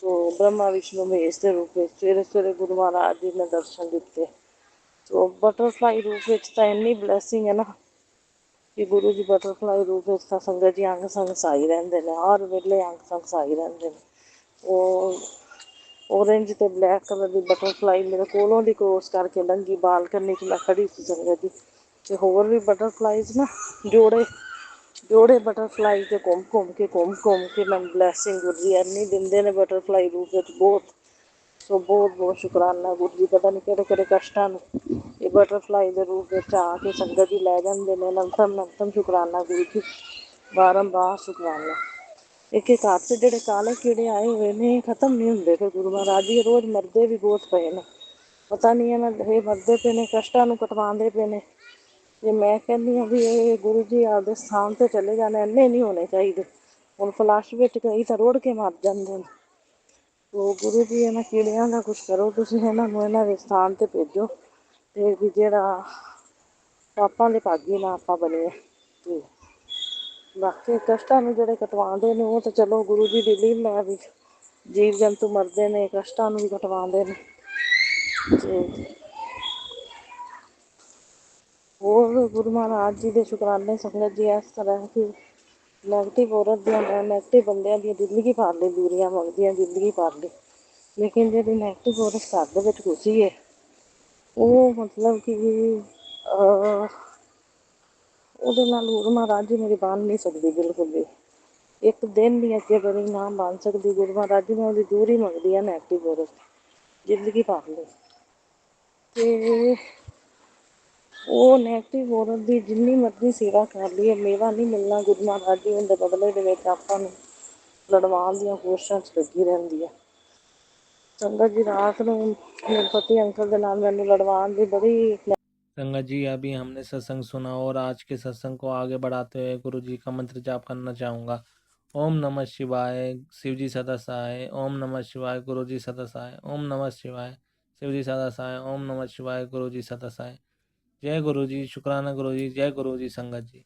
तो ब्रह्मा विष्णु महेश के रूप में सवेरे सवेरे गुरु महाराज जी ने दर्शन दिते। तो बटरफ्लाई रूप में तो इन्नी ब्लैसिंग है ना कि गुरु जी बटरफ्लाई रूप में तो संगत जी अंग संग सहाई रहिंदे ने, हर वेले अंग संग सहाई रहिंदे ने। वो ऑरेंज ते ब्लैक कलर की बटरफ्लाई मेरे कोलों दी क्रॉस करके लंघी, बालकनी च मैं खड़ी सी संगत जी। ते होर भी बटरफ्लाइज ना जोड़े बटरफ्लाई के घूम के मैं ब्लैसिंग गुरु जी इन्नी दिंदे ने बटरफ्लाई रूप में बहुत। सो बहुत बहुत शुकराना गुरु जी। पता नहीं किहड़े किहड़े कष्टां नूं ये बटरफ्लाई के रूप में आके संगत जी लै जांदे ने। अनंतम शुकराना गुरु जी, बारंबार शुकराना। एक एक घर से जिहड़े काले कीड़े आए हुए ने खत्म नहीं हुंदे पे गुरु महाराज जी, रोज़ मरदे भी बहुत पे ने। पता नहीं है ना ये मरदे पे ने, कष्टां नूं कटवांदे पे ने। ते मैं कहनी हाँ भी ये गुरु जी आपदे स्थान ते चले जाने, इन्ने नहीं होने चाहिए। हुण फ्लश विच कई तां रुड़ के मर जांदे ने। तो गुरु जी इन्हां कीड़ियां दा कुछ करो तुसीं, इन्हां नूं इन्हां दे स्थान ते भेजो ते भी जेह्ड़ा पापां दे भागी ना आपां बनीए। ते बाकी कष्टां नूं जेह्ड़े कटवांदे ने वो तो चलो गुरु जी दी लीला है भी, जीव जंतु मरदे ने कष्टां नूं भी कटवांदे ने। ते होर गुरु महाराज जी दे शुकराने संगत जी इस तरह कि नैगेटिव औरत दियां नैगेटिव बंदियां दी जिंदगी भर लई दूरियां मंगदियां, जिंदगी भर लई। लेकिन जिहड़ी नैगेटिव औरत घर दे विच घुसी है वो मतलब कि ਉਹਦੇ ਨਾਲ ਗੁਰੂ ਮਹਾਰਾਜ ਜੀ ਮੇਰੀ ਬਣ ਨਹੀਂ ਸਕਦੀ ਬਿਲਕੁਲ ਵੀ। ਇੱਕ ਦਿਨ ਵੀ ਅੱਗੇ ਬੜੀ ਨਾ ਬਣ ਸਕਦੀ। ਗੁਰੂ ਮਹਾਰਾਜ ਜੀ ਮੈਂ ਉਹਦੀ ਦੂਰੀ ਮੰਗਦੀ ਹਾਂ ਨੈਗੇਟਿਵ ਔਰਤ ਜ਼ਿੰਦਗੀ ਭਰ ਲਈ। ਅਤੇ ਉਹ ਨੈਗੇਟਿਵ ਔਰਤ ਦੀ ਜਿੰਨੀ ਮਰਜ਼ੀ ਸੇਵਾ ਕਰ ਲਈਏ ਮੇਵਾ ਨਹੀਂ ਮਿਲਣਾ। ਗੁਰੂ ਮਹਾਰਾਜ ਜੀ ਉਹਦੇ ਬਦਲੇ ਦੇ ਵਿੱਚ ਆਪਾਂ ਨੂੰ ਲੜਵਾਉਣ ਦੀਆਂ ਕੋਸ਼ਿਸ਼ਾਂ 'ਚ ਲੱਗੀ ਰਹਿੰਦੀ ਹੈ। ਸੰਗਤ ਜੀ ਰਾਤ ਨੂੰ ਮੇਰੇ ਪਤੀ ਅੰਕਲ ਦੇ ਨਾਲ ਮੈਨੂੰ ਲੜਵਾਉਣ ਦੀ ਬੜੀ संगत जी, अभी हमने सत्संग सुना और आज के सत्संग को आगे बढ़ाते हुए गुरु जी का मंत्र जाप करना चाहूँगा। ओम नमः शिवाय, शिव जी सदा सहाय। ओम नमः शिवाय, गुरु जी सदा सहाय। ओम नमः शिवाय, शिव जी सदा सहाय। ओम नमः शिवाय, गुरु जी सदा सहाय। जय गुरु जी, शुक्राना गुरु जी, जय गुरु जी संगत जी।